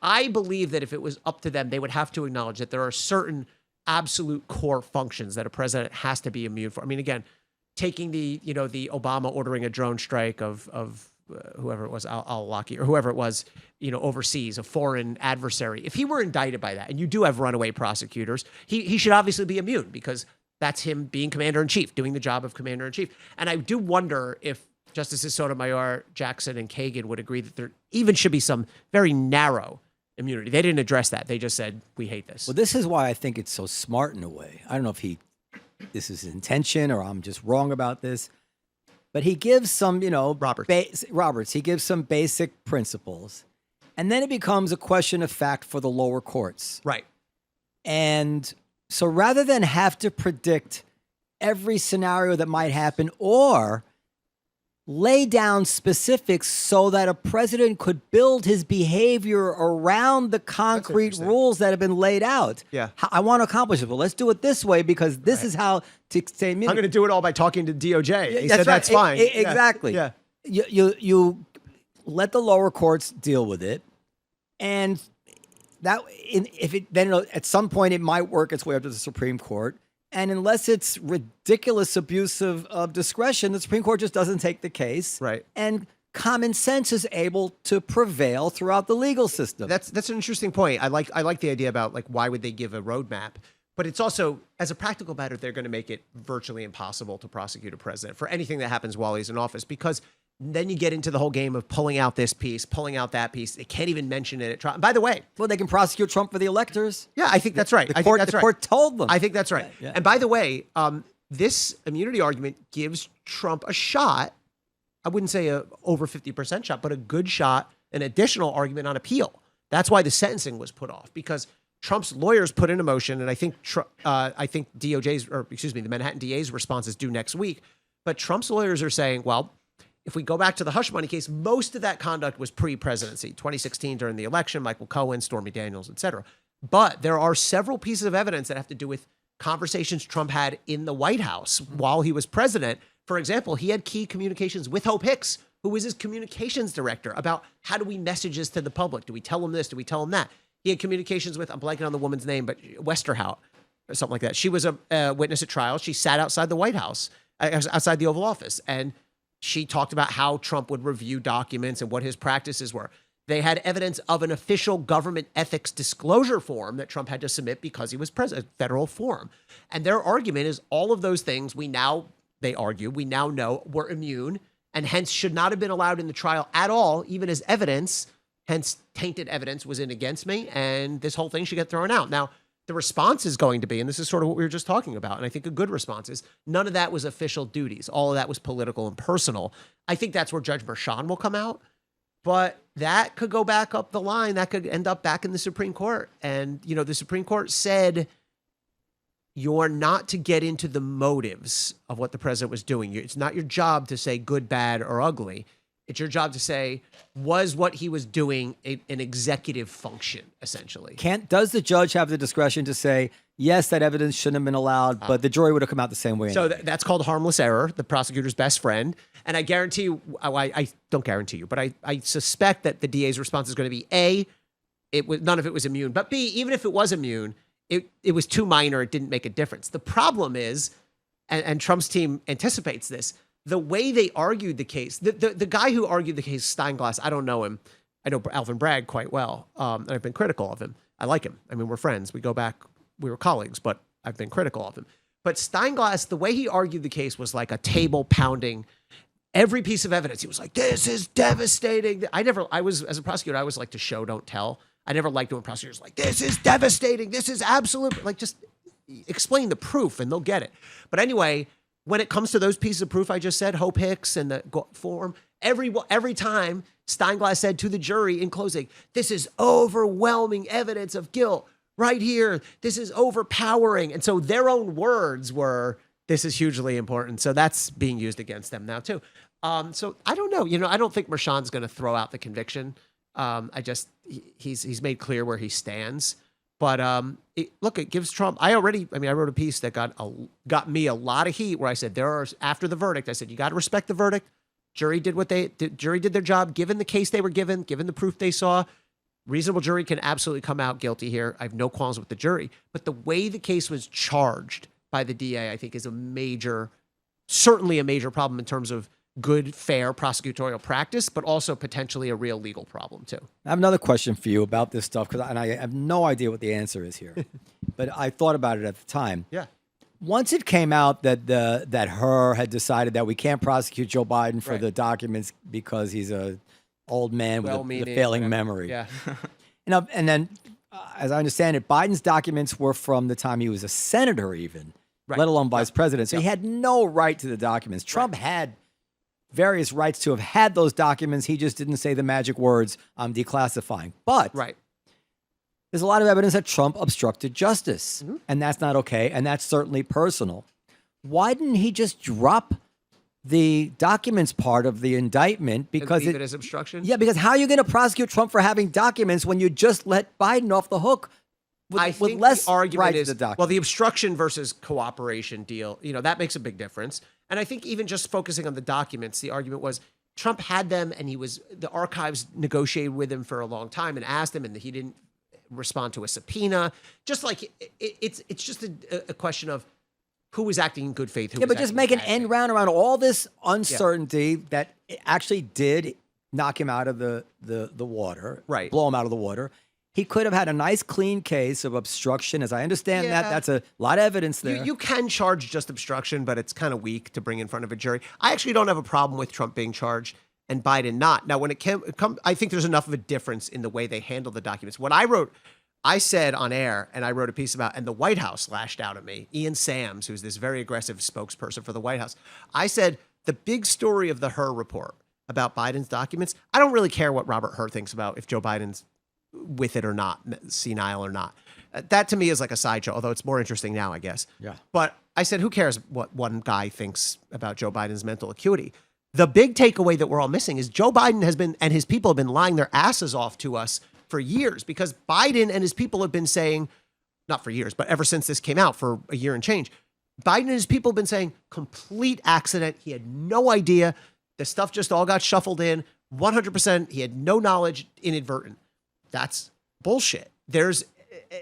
I believe that if it was up to them, they would have to acknowledge that there are certain absolute core functions that a president has to be immune for. I mean, again, taking the Obama ordering a drone strike of whoever it was, al-Awlaki, or whoever it was, overseas, a foreign adversary. If he were indicted by that, and you do have runaway prosecutors, he should obviously be immune, because that's him being commander-in-chief, doing the job of commander-in-chief. And I do wonder if Justices Sotomayor, Jackson, and Kagan would agree that there even should be some very narrow immunity. They didn't address that. They just said, we hate this. Well, this is why I think it's so smart in a way. I don't know if this is his intention or I'm just wrong about this. But he gives some, Roberts, he gives some basic principles. And then it becomes a question of fact for the lower courts. Right. And so rather than have to predict every scenario that might happen or lay down specifics so that a president could build his behavior around the concrete rules that have been laid out. Yeah. I want to accomplish it, but let's do it this way because this is how to say immunity. I'm going to do it all by talking to DOJ. He said that's fine. Exactly. Yeah. You let the lower courts deal with it, and that then at some point it might work its way up to the Supreme Court. And unless it's ridiculous abuse of discretion, the Supreme Court just doesn't take the case. Right. And common sense is able to prevail throughout the legal system. That's an interesting point. I like the idea about, like, why would they give a roadmap? But it's also, as a practical matter, they're going to make it virtually impossible to prosecute a president for anything that happens while he's in office, because then you get into the whole game of pulling out this piece, pulling out that piece. They can't even mention it at trial. By the way, well, they can prosecute Trump for the electors. Yeah, I think that's right. The court told them. I think that's right. Yeah. And by the way, this immunity argument gives Trump a shot. I wouldn't say a over 50% shot, but a good shot, an additional argument on appeal. That's why the sentencing was put off, because Trump's lawyers put in a motion, and I think the Manhattan DA's response is due next week. But Trump's lawyers are saying, well, if we go back to the hush money case, most of that conduct was pre-presidency, 2016 during the election, Michael Cohen, Stormy Daniels, et cetera. But there are several pieces of evidence that have to do with conversations Trump had in the White House while he was president. For example, he had key communications with Hope Hicks, who was his communications director, about how do we message this to the public? Do we tell them this? Do we tell them that? He had communications with, I'm blanking on the woman's name, but Westerhout or something like that. She was a witness at trial. She sat outside the White House, outside the Oval Office, and she talked about how Trump would review documents and what his practices were. They had evidence of an official government ethics disclosure form that Trump had to submit because he was president, federal form. And their argument is all of those things they argue, we now know were immune and hence should not have been allowed in the trial at all, even as evidence. Hence, tainted evidence was in against me, and this whole thing should get thrown out. Now, the response is going to be, and this is sort of what we were just talking about, and I think a good response is, none of that was official duties. All of that was political and personal. I think that's where Judge Merchan will come out, but that could go back up the line. That could end up back in the Supreme Court. And, the Supreme Court said you're not to get into the motives of what the president was doing. It's not your job to say good, bad, or ugly. It's your job to say, was what he was doing an executive function, essentially? Does the judge have the discretion to say, yes, that evidence shouldn't have been allowed, but the jury would have come out the same way? So that's called harmless error, the prosecutor's best friend. And I guarantee you, I don't guarantee you, but I suspect that the DA's response is going to be, A, none of it was immune. But B, even if it was immune, it was too minor. It didn't make a difference. The problem is, and Trump's team anticipates this, the way they argued the case, the guy who argued the case, Steinglass, I don't know him. I know Alvin Bragg quite well. And I've been critical of him. I like him. I mean, we're friends. We go back, we were colleagues, but I've been critical of him. But Steinglass, the way he argued the case was like a table pounding every piece of evidence. He was like, this is devastating. As a prosecutor, I always like to show, don't tell. I never liked when prosecutors were like, this is devastating. This is absolute. Like, just explain the proof and they'll get it. But anyway, when it comes to those pieces of proof I just said, Hope Hicks and the form, every time Steinglass said to the jury in closing, this is overwhelming evidence of guilt. Right here, this is overpowering. And so their own words were, this is hugely important. So that's being used against them now too. So I don't know. I don't think Merchan's going to throw out the conviction. He's made clear where he stands. But it gives Trump. I wrote a piece that got me a lot of heat where I said after the verdict, I said you got to respect the verdict. Jury did Jury did their job, given the case they were given the proof they saw. Reasonable jury can absolutely come out guilty here. I have no qualms with the jury. But the way the case was charged by the DA, I think, is certainly a major problem in terms of good, fair prosecutorial practice, but also potentially a real legal problem too. I have another question for you about this stuff, and I have no idea what the answer is here. But I thought about it at the time. Yeah. Once it came out that Hur had decided that we can't prosecute Joe Biden for the documents because he's a old man with a failing memory. Yeah. And then, as I understand it, Biden's documents were from the time he was a senator even, let alone vice president. So he had no right to the documents. Trump had various rights to have had those documents. He just didn't say the magic words, I'm declassifying. But there's a lot of evidence that Trump obstructed justice. Mm-hmm. And that's not okay. And that's certainly personal. Why didn't he just drop the documents part of the indictment? Because leave it as obstruction? Yeah, because how are you going to prosecute Trump for having documents when you just let Biden off the hook with less the argument rights is, to the documents? well, the obstruction versus cooperation deal, that makes a big difference. And I think even just focusing on the documents, the argument was Trump had them and the archives negotiated with him for a long time and asked him, and he didn't respond to a subpoena. Just like it's just a question of who was acting in good faith. But just make an end round around all this uncertainty that actually did knock him out of the water, blow him out of the water. He could have had a nice, clean case of obstruction. As I understand that's a lot of evidence there. You can charge just obstruction, but it's kind of weak to bring in front of a jury. I actually don't have a problem with Trump being charged and Biden not. Now, when it comes, I think there's enough of a difference in the way they handle the documents. What I said on air, and I wrote a piece about, and the White House lashed out at me. Ian Sams, who's this very aggressive spokesperson for the White House. I said, the big story of the Hur report about Biden's documents, I don't really care what Robert Hur thinks about if Joe Biden's with it or not, senile or not. That to me is like a sideshow, although it's more interesting now, I guess. Yeah. But I said, who cares what one guy thinks about Joe Biden's mental acuity? The big takeaway that we're all missing is Joe Biden has been, and his people have been lying their asses off to us for years, because Biden and his people have been saying, not for years, but ever since this came out for a year and change, Biden and his people have been saying complete accident. He had no idea. The stuff just all got shuffled in 100%. He had no knowledge, inadvertent. That's bullshit. There's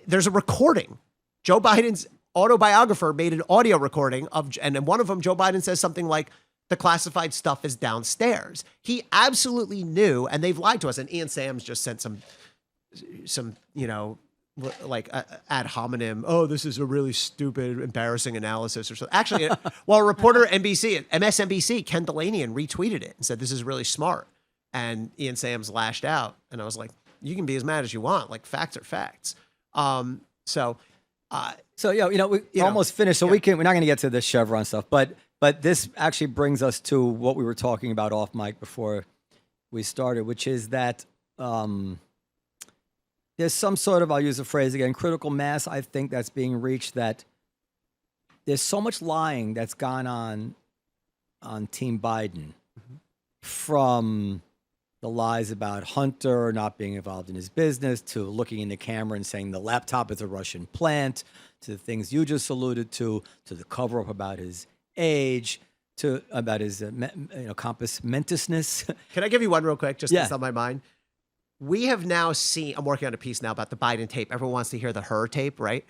a recording. Joe Biden's autobiographer made an audio recording and in one of them, Joe Biden says something like, the classified stuff is downstairs. He absolutely knew, and they've lied to us. And Ian Sams just sent some like ad hominem, this is a really stupid, embarrassing analysis or something. Actually, a reporter at MSNBC, Ken Delanian, retweeted it and said, this is really smart. And Ian Sams lashed out. And I was like, you can be as mad as you want. Like, facts are facts. We're almost finished. So we're not going to get to the Chevron stuff, but this actually brings us to what we were talking about off mic before we started, which is that there's some sort of, I'll use the phrase again, critical mass, I think, that's being reached, that there's so much lying that's gone on Team Biden, from the lies about Hunter not being involved in his business, to looking in the camera and saying the laptop is a Russian plant, to the things you just alluded to the cover-up about his age, about his compass mentisness. Can I give you one real quick, just that's on my mind? we have now seen, I'm working on a piece now about the Biden tape. Everyone wants to hear the her tape, right?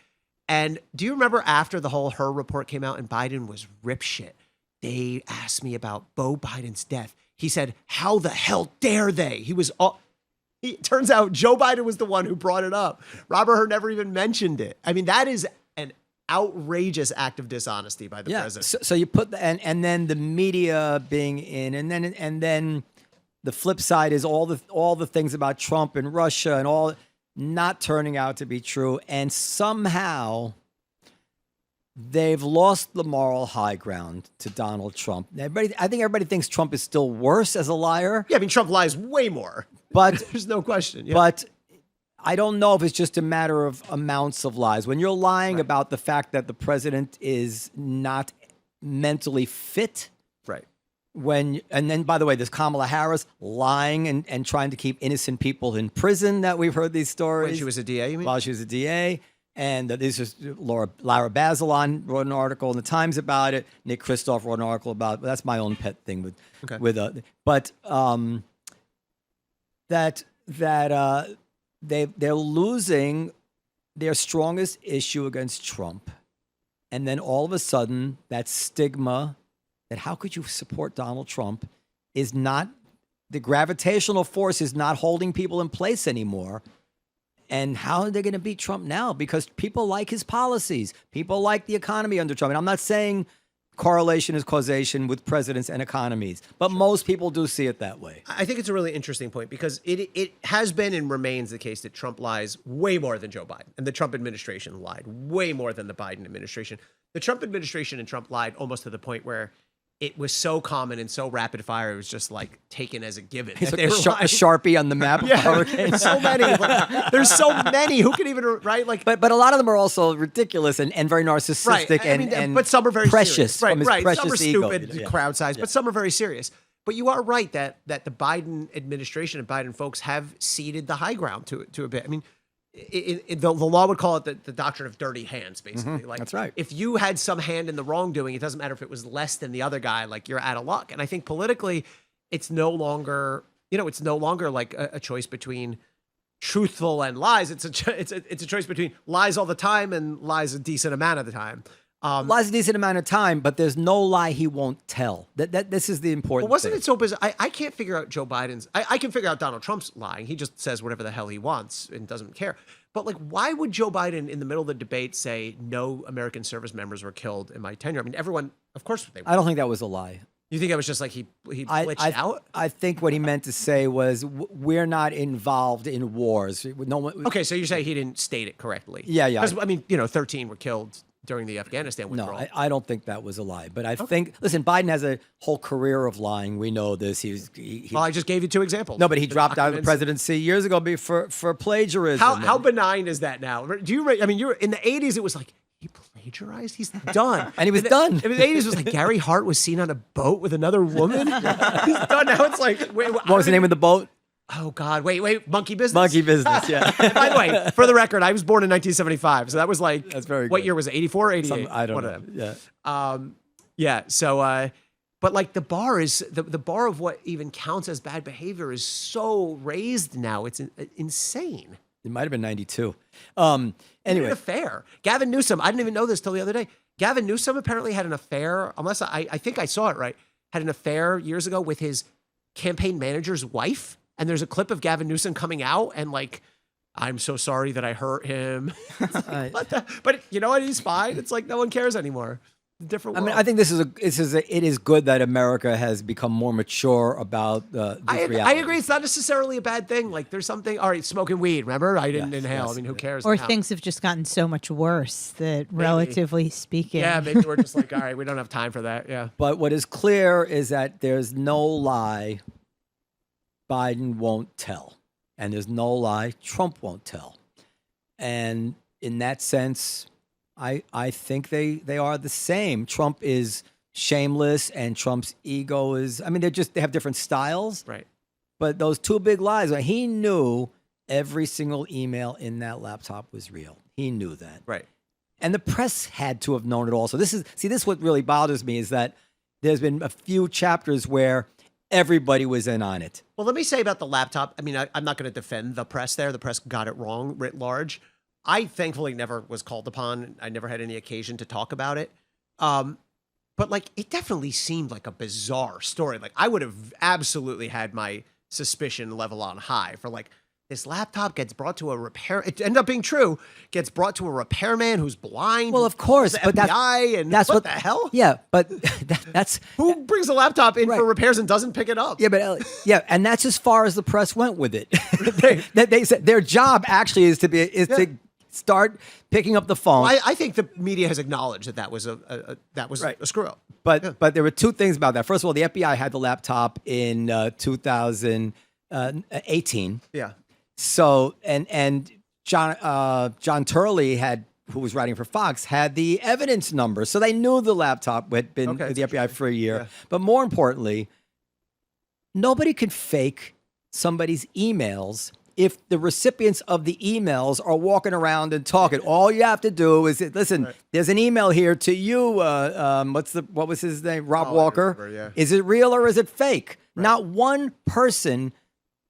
And do you remember after the whole her report came out and Biden was rip shit? They asked me about Beau Biden's death. He said, how the hell dare they? It turns out Joe Biden was the one who brought it up. Robert Hur never even mentioned it. I mean, that is an outrageous act of dishonesty by the president. So you put and then the media being in, and then the flip side is all the things about Trump and Russia and all not turning out to be true, and somehow they've lost the moral high ground to Donald Trump. I think everybody thinks Trump is still worse as a liar. Yeah, I mean, Trump lies way more, but there's no question. Yeah. But I don't know if it's just a matter of amounts of lies. When you're lying about the fact that the president is not mentally fit, right? And then, by the way, there's Kamala Harris lying and trying to keep innocent people in prison. That we've heard these stories. When she was a DA, you mean? While she was a DA. And this is Lara Bazelon wrote an article in the Times about it. Nick Kristof wrote an article about it. That's my own pet thing they're losing their strongest issue against Trump. And then all of a sudden, that stigma that how could you support Donald Trump is not, the gravitational force is not holding people in place anymore. And how are they going to beat Trump now? Because people like his policies. People like the economy under Trump. And I'm not saying correlation is causation with presidents and economies, but most people do see it that way. I think it's a really interesting point because it has been and remains the case that Trump lies way more than Joe Biden, and the Trump administration lied way more than the Biden administration. The Trump administration and Trump lied almost to the point where it was so common and so rapid fire, it was just like taken as a given. It's like a Sharpie on the map of hurricanes. There's so many. There's so many. Who can even, right? Like, but a lot of them are also ridiculous and very narcissistic and but some are very precious. Serious. Right. Precious some are ego. stupid, crowd size, but some are very serious. But you are right that the Biden administration and Biden folks have ceded the high ground to a bit. I mean, the law would call it the doctrine of dirty hands, basically. Like, that's right. If you had some hand in the wrongdoing, it doesn't matter if it was less than the other guy, like you're out of luck. And I think politically, it's no longer, like a choice between truthful and lies. It's a choice between lies all the time and lies a decent amount of the time. Lies a decent amount of time, but there's no lie he won't tell. This is the important But wasn't thing. it so bizarre? I can't figure out Joe Biden's. I can figure out Donald Trump's lying. He just says whatever the hell he wants and doesn't care. But like, why would Joe Biden in the middle of the debate say no American service members were killed in my tenure? I mean, everyone, of course they were. I don't think that was a lie. You think that was just like he glitched out? I think what he meant to say was we're not involved in wars. No one. Okay, so you say he didn't state it correctly. Yeah. Because I mean, 13 were killed during the Afghanistan withdrawal. No, I don't think that was a lie. But I think, listen, Biden has a whole career of lying. We know this. Well, I just gave you two examples. No, but he dropped out of the presidency years ago for plagiarism. How benign is that now? Do you? I mean, you're in the 80s. It was like he plagiarized. He's done, and he was done. In the 80s, it was like Gary Hart was seen on a boat with another woman. He's done. Now it's like, wait, what was the name of the boat? Oh God! Wait! Monkey Business. Monkey Business. Yeah. By the way, for the record, I was born in 1975, so that was like that's very. What good. year was it? 84 or 88? I don't know. Yeah. Yeah. So, but like the bar is the bar of what even counts as bad behavior is so raised now. It's insane. It might have been 92. Anyway, an affair. Gavin Newsom. I didn't even know this till the other day. Gavin Newsom apparently had an affair. Unless I think I saw it right. Had an affair years ago with his campaign manager's wife. And there's a clip of Gavin Newsom coming out and like, I'm so sorry that I hurt him. But you know what? He's fine. It's like no one cares anymore. Different world. I mean, I think it is good that America has become more mature about this reality. I agree. It's not necessarily a bad thing. Like there's something. All right, smoking weed. Remember, I didn't inhale. Yes, I mean, who cares? Or now? things have just gotten so much worse that, relatively speaking. Yeah, maybe we're just like, all right, we don't have time for that. Yeah. But what is clear is that there's no lie Biden won't tell, and there's no lie Trump won't tell. And in that sense, I think they are the same. Trump is shameless, and Trump's ego is, I mean, they have different styles. Right. But those two big lies, he knew every single email in that laptop was real. He knew that. Right. And the press had to have known it also. This is what really bothers me is that there's been a few chapters where everybody was in on it. Well, let me say about the laptop. I mean, I'm not going to defend the press there. The press got it wrong writ large. I thankfully never was called upon. I never had any occasion to talk about it. But like, it definitely seemed like a bizarre story. Like, I would have absolutely had my suspicion level on high for like, this laptop gets brought to a repair. It ended up being true. Gets brought to a repairman who's blind. Well, of course, the but FBI and that's what the hell? Yeah, but that's Who brings a laptop in Right. for repairs and doesn't pick it up? yeah, but and that's as far as the press went with it. they said their job actually is to start picking up the phone. I think the media has acknowledged that was a screw up. But there were two things about that. First of all, the FBI had the laptop in 2018. Yeah. So and John Turley who was writing for Fox, had the evidence number. So they knew the laptop had been with the FBI for a year. Yeah. But more importantly, nobody could fake somebody's emails if the recipients of the emails are walking around and talking. All you have to do is listen. There's an email here to you. What was his name? Rob Walker. Remember, yeah. Is it real or is it fake? Right. Not one person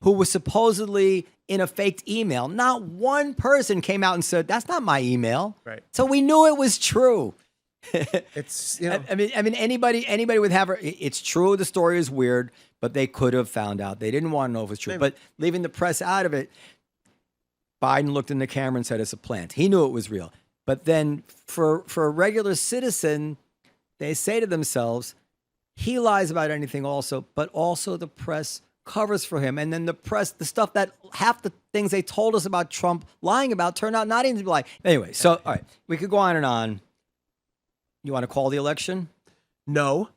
who was supposedly in a faked email. Not one person came out and said, that's not my email. Right. So we knew it was true. It's, you know. I mean, anybody would have it's true. The story is weird, but they could have found out. They didn't want to know if it's true. Maybe. But leaving the press out of it, Biden looked in the camera and said, it's a plant. He knew it was real. But then for a regular citizen, they say to themselves, he lies about anything also, but also the press covers for him. And then the press, the stuff that half the things they told us about Trump lying about turned out not even to be lying. Anyway, so, all right, we could go on and on. You want to call the election? No.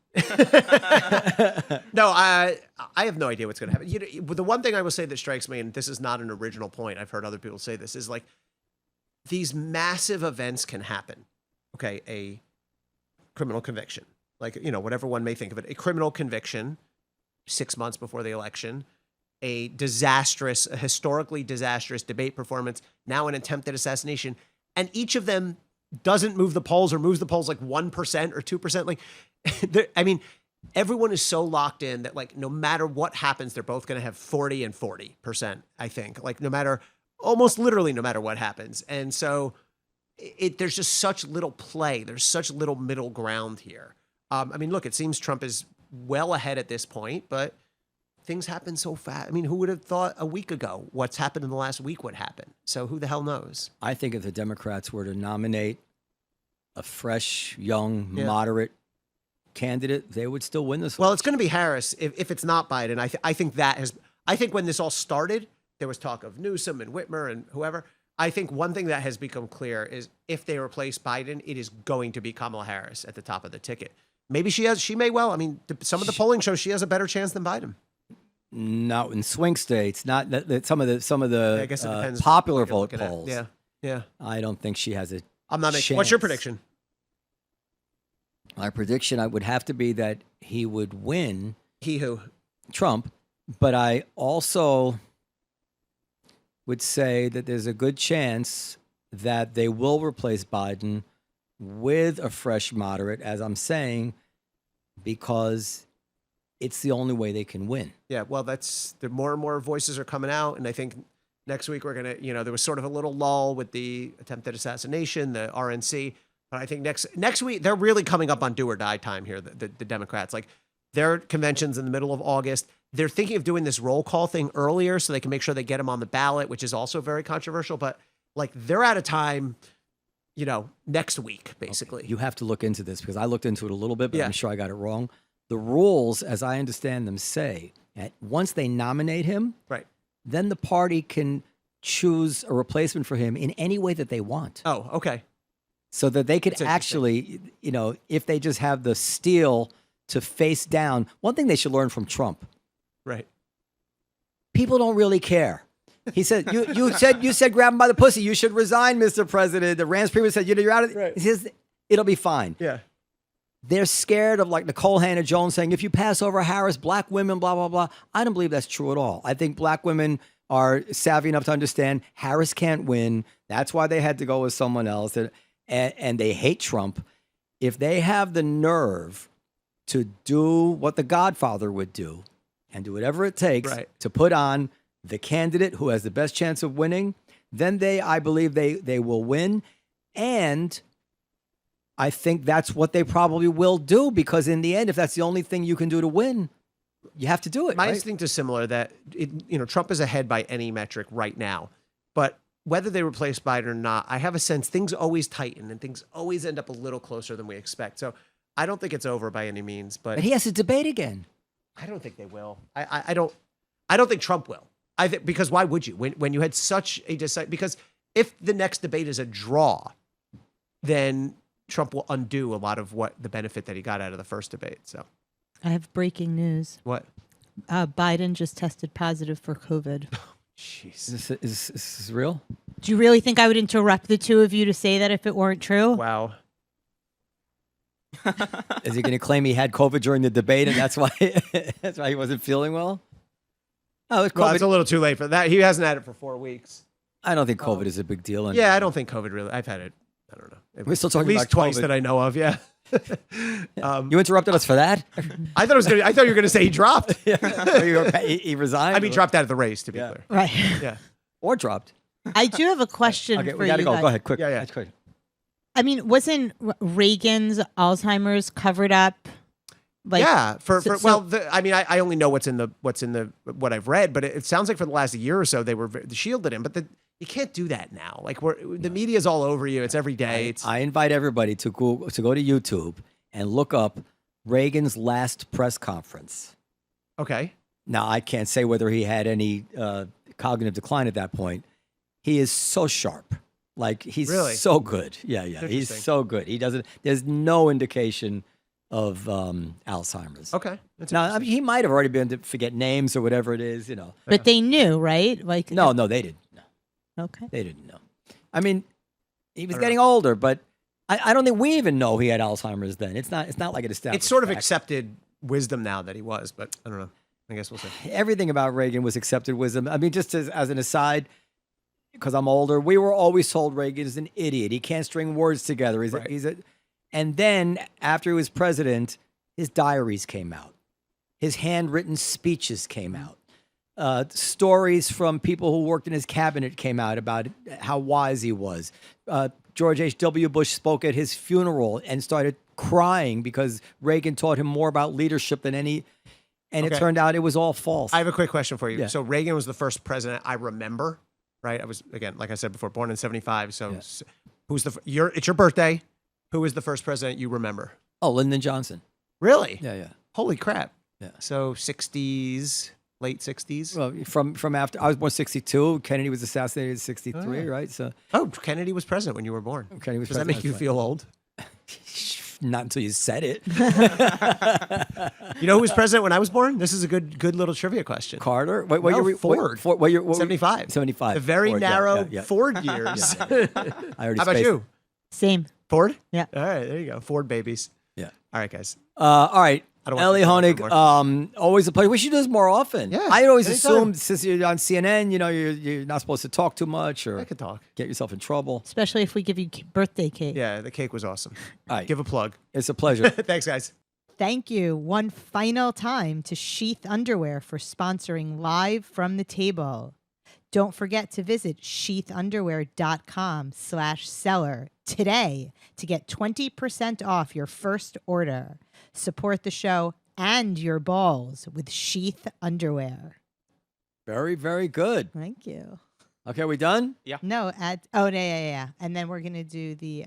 No, I have no idea what's going to happen. You know, the one thing I will say that strikes me, and this is not an original point, I've heard other people say this, is like these massive events can happen. Okay, a criminal conviction, like, you know, whatever one may think of it, a criminal conviction 6 months before the election, a historically disastrous debate performance, now an attempted assassination, and each of them doesn't move the polls or moves the polls like 1% or 2%. Like, I mean, everyone is so locked in that like, no matter what happens, they're both going to have 40 and 40%, I think, like almost literally no matter what happens. And so there's just such little play. There's such little middle ground here. I mean, look, it seems Trump is well ahead at this point, but things happen so fast. I mean, who would have thought a week ago what's happened in the last week would happen? So who the hell knows? I think if the Democrats were to nominate a fresh, young, moderate candidate, they would still win this. Well, it's going to be Harris if it's not Biden. I think when this all started, there was talk of Newsom and Whitmer and whoever. I think one thing that has become clear is if they replace Biden, it is going to be Kamala Harris at the top of the ticket. Maybe she may well. I mean, some of the polling shows she has a better chance than Biden. Not in swing states, not some of the I guess it depends popular vote polls. Yeah. I don't think she has a I'm not making. chance. What's your prediction? My prediction would have to be that he would win. He who? Trump. But I also would say that there's a good chance that they will replace Biden with a fresh moderate, as I'm saying, because it's the only way they can win. Yeah, well, the more and more voices are coming out, and I think next week we're going to, there was sort of a little lull with the attempted assassination, the RNC, but I think next week they're really coming up on do or die time here, the Democrats. Like, their convention's in the middle of August. They're thinking of doing this roll call thing earlier so they can make sure they get them on the ballot, which is also very controversial, but like they're out of time, next week, basically. Okay. You have to look into this because I looked into it a little bit, but Yeah. I'm sure I got it wrong. The rules, as I understand them, say that once they nominate him, right, then the party can choose a replacement for him in any way that they want. Oh, okay. So that they could actually, if they just have the steel to face down. One thing they should learn from Trump. Right. People don't really care. He said, you said grab him by the pussy. You should resign, Mr. President. The Rand's people said, you're out of right. He says, it'll be fine. Yeah. They're scared of like Nicole Hannah-Jones saying, if you pass over Harris, black women, blah, blah, blah. I don't believe that's true at all. I think black women are savvy enough to understand Harris can't win. That's why they had to go with someone else. And they hate Trump. If they have the nerve to do what the Godfather would do, and do whatever it takes to put on the candidate who has the best chance of winning, then I believe they will win. And I think that's what they probably will do, because in the end, if that's the only thing you can do to win, you have to do it. My right? instinct is similar, that Trump is ahead by any metric right now, but whether they replace Biden or not, I have a sense things always tighten and things always end up a little closer than we expect. So I don't think it's over by any means, but he has to debate again. I don't think they will. I don't think Trump will. I think, because why would you, when you had such a because if the next debate is a draw, then Trump will undo a lot of what the benefit that he got out of the first debate. So I have breaking news. What? Biden just tested positive for COVID. Jeez. Is this real? Do you really think I would interrupt the two of you to say that if it weren't true? Wow. Is he going to claim he had COVID during the debate and that's why he wasn't feeling well? Oh, it's COVID. Well, it's a little too late for that. He hasn't had it for 4 weeks. I don't think COVID is a big deal. Yeah, I don't think COVID really. I've had it. I don't know. We're still talking at least about twice COVID. that I know of. Yeah. You interrupted us for that? I thought you were going to say he dropped. He resigned? I mean, dropped out of the race, to be clear. Right. Yeah. Or dropped. I do have a question Okay, for we got to you go. guys. Go ahead, quick. Yeah. That's quick. I mean, wasn't Reagan's Alzheimer's covered up? Like, yeah. so- I mean, I only know what's in what I've read, but it sounds like for the last year or so they shielded him. But you can't do that now. Like the media's all over you. It's every day. I invite everybody to go to YouTube and look up Reagan's last press conference. Okay. Now, I can't say whether he had any cognitive decline at that point. He is so sharp. Like, he's Really? so good. Yeah. He's Interesting. so good. There's no indication of Alzheimer's. Okay. That's Now, I interesting. mean, he might have already been to forget names or whatever it is, But they knew, right? Like, No, they didn't. No, Okay. they didn't know. I mean, he was I don't getting older, but I don't think we even know he had Alzheimer's then. It's not like it established. It's sort of fact. accepted wisdom now that he was, but I don't know. I guess we'll see. Everything about Reagan was accepted wisdom. I mean, just as an aside, because I'm older, we were always told Reagan is an idiot. He can't string words together. And then after he was president, his diaries came out. His handwritten speeches came out. Stories from people who worked in his cabinet came out about how wise he was. George H.W. Bush spoke at his funeral and started crying because Reagan taught him more about leadership than any. And it Okay. turned out it was all false. I have a quick question for you. Yeah. So Reagan was the first president I remember, right? I was, again, like I said before, born in 75. So who's it's your birthday. Who was the first president you remember? Oh, Lyndon Johnson. Really? Yeah. Holy crap. Yeah. So 60s, late 60s. Well, from after I was born 62, Kennedy was assassinated in 63, right? So Oh, Kennedy was president when you were born. Kennedy was Does that president, make you that's feel old? not until you said it. You know who was president when I was born? This is a good little trivia question. Carter. What No, year were- Ford. What year? 75. 75. The very Ford, narrow yeah. Ford years. I already How about spaced you? Same. Ford? Yeah. All right, there you go. Ford babies. Yeah. All right, guys. All right. I don't want Elie to talk Honig, anymore. always a pleasure. We should do this more often. Yeah, I always anytime. assumed since you're on CNN, you're not supposed to talk too much I or could talk. get yourself in trouble. Especially if we give you birthday cake. Yeah, the cake was awesome. All right. Give a plug. It's a pleasure. Thanks, guys. Thank you one final time to Sheath Underwear for sponsoring Live from the Table. Don't forget to visit sheathunderwear.com/seller today to get 20% off your first order. Support the show and your balls with Sheath Underwear. Very, very good. Thank you. Okay, we done? No, yeah. And then we're going to do the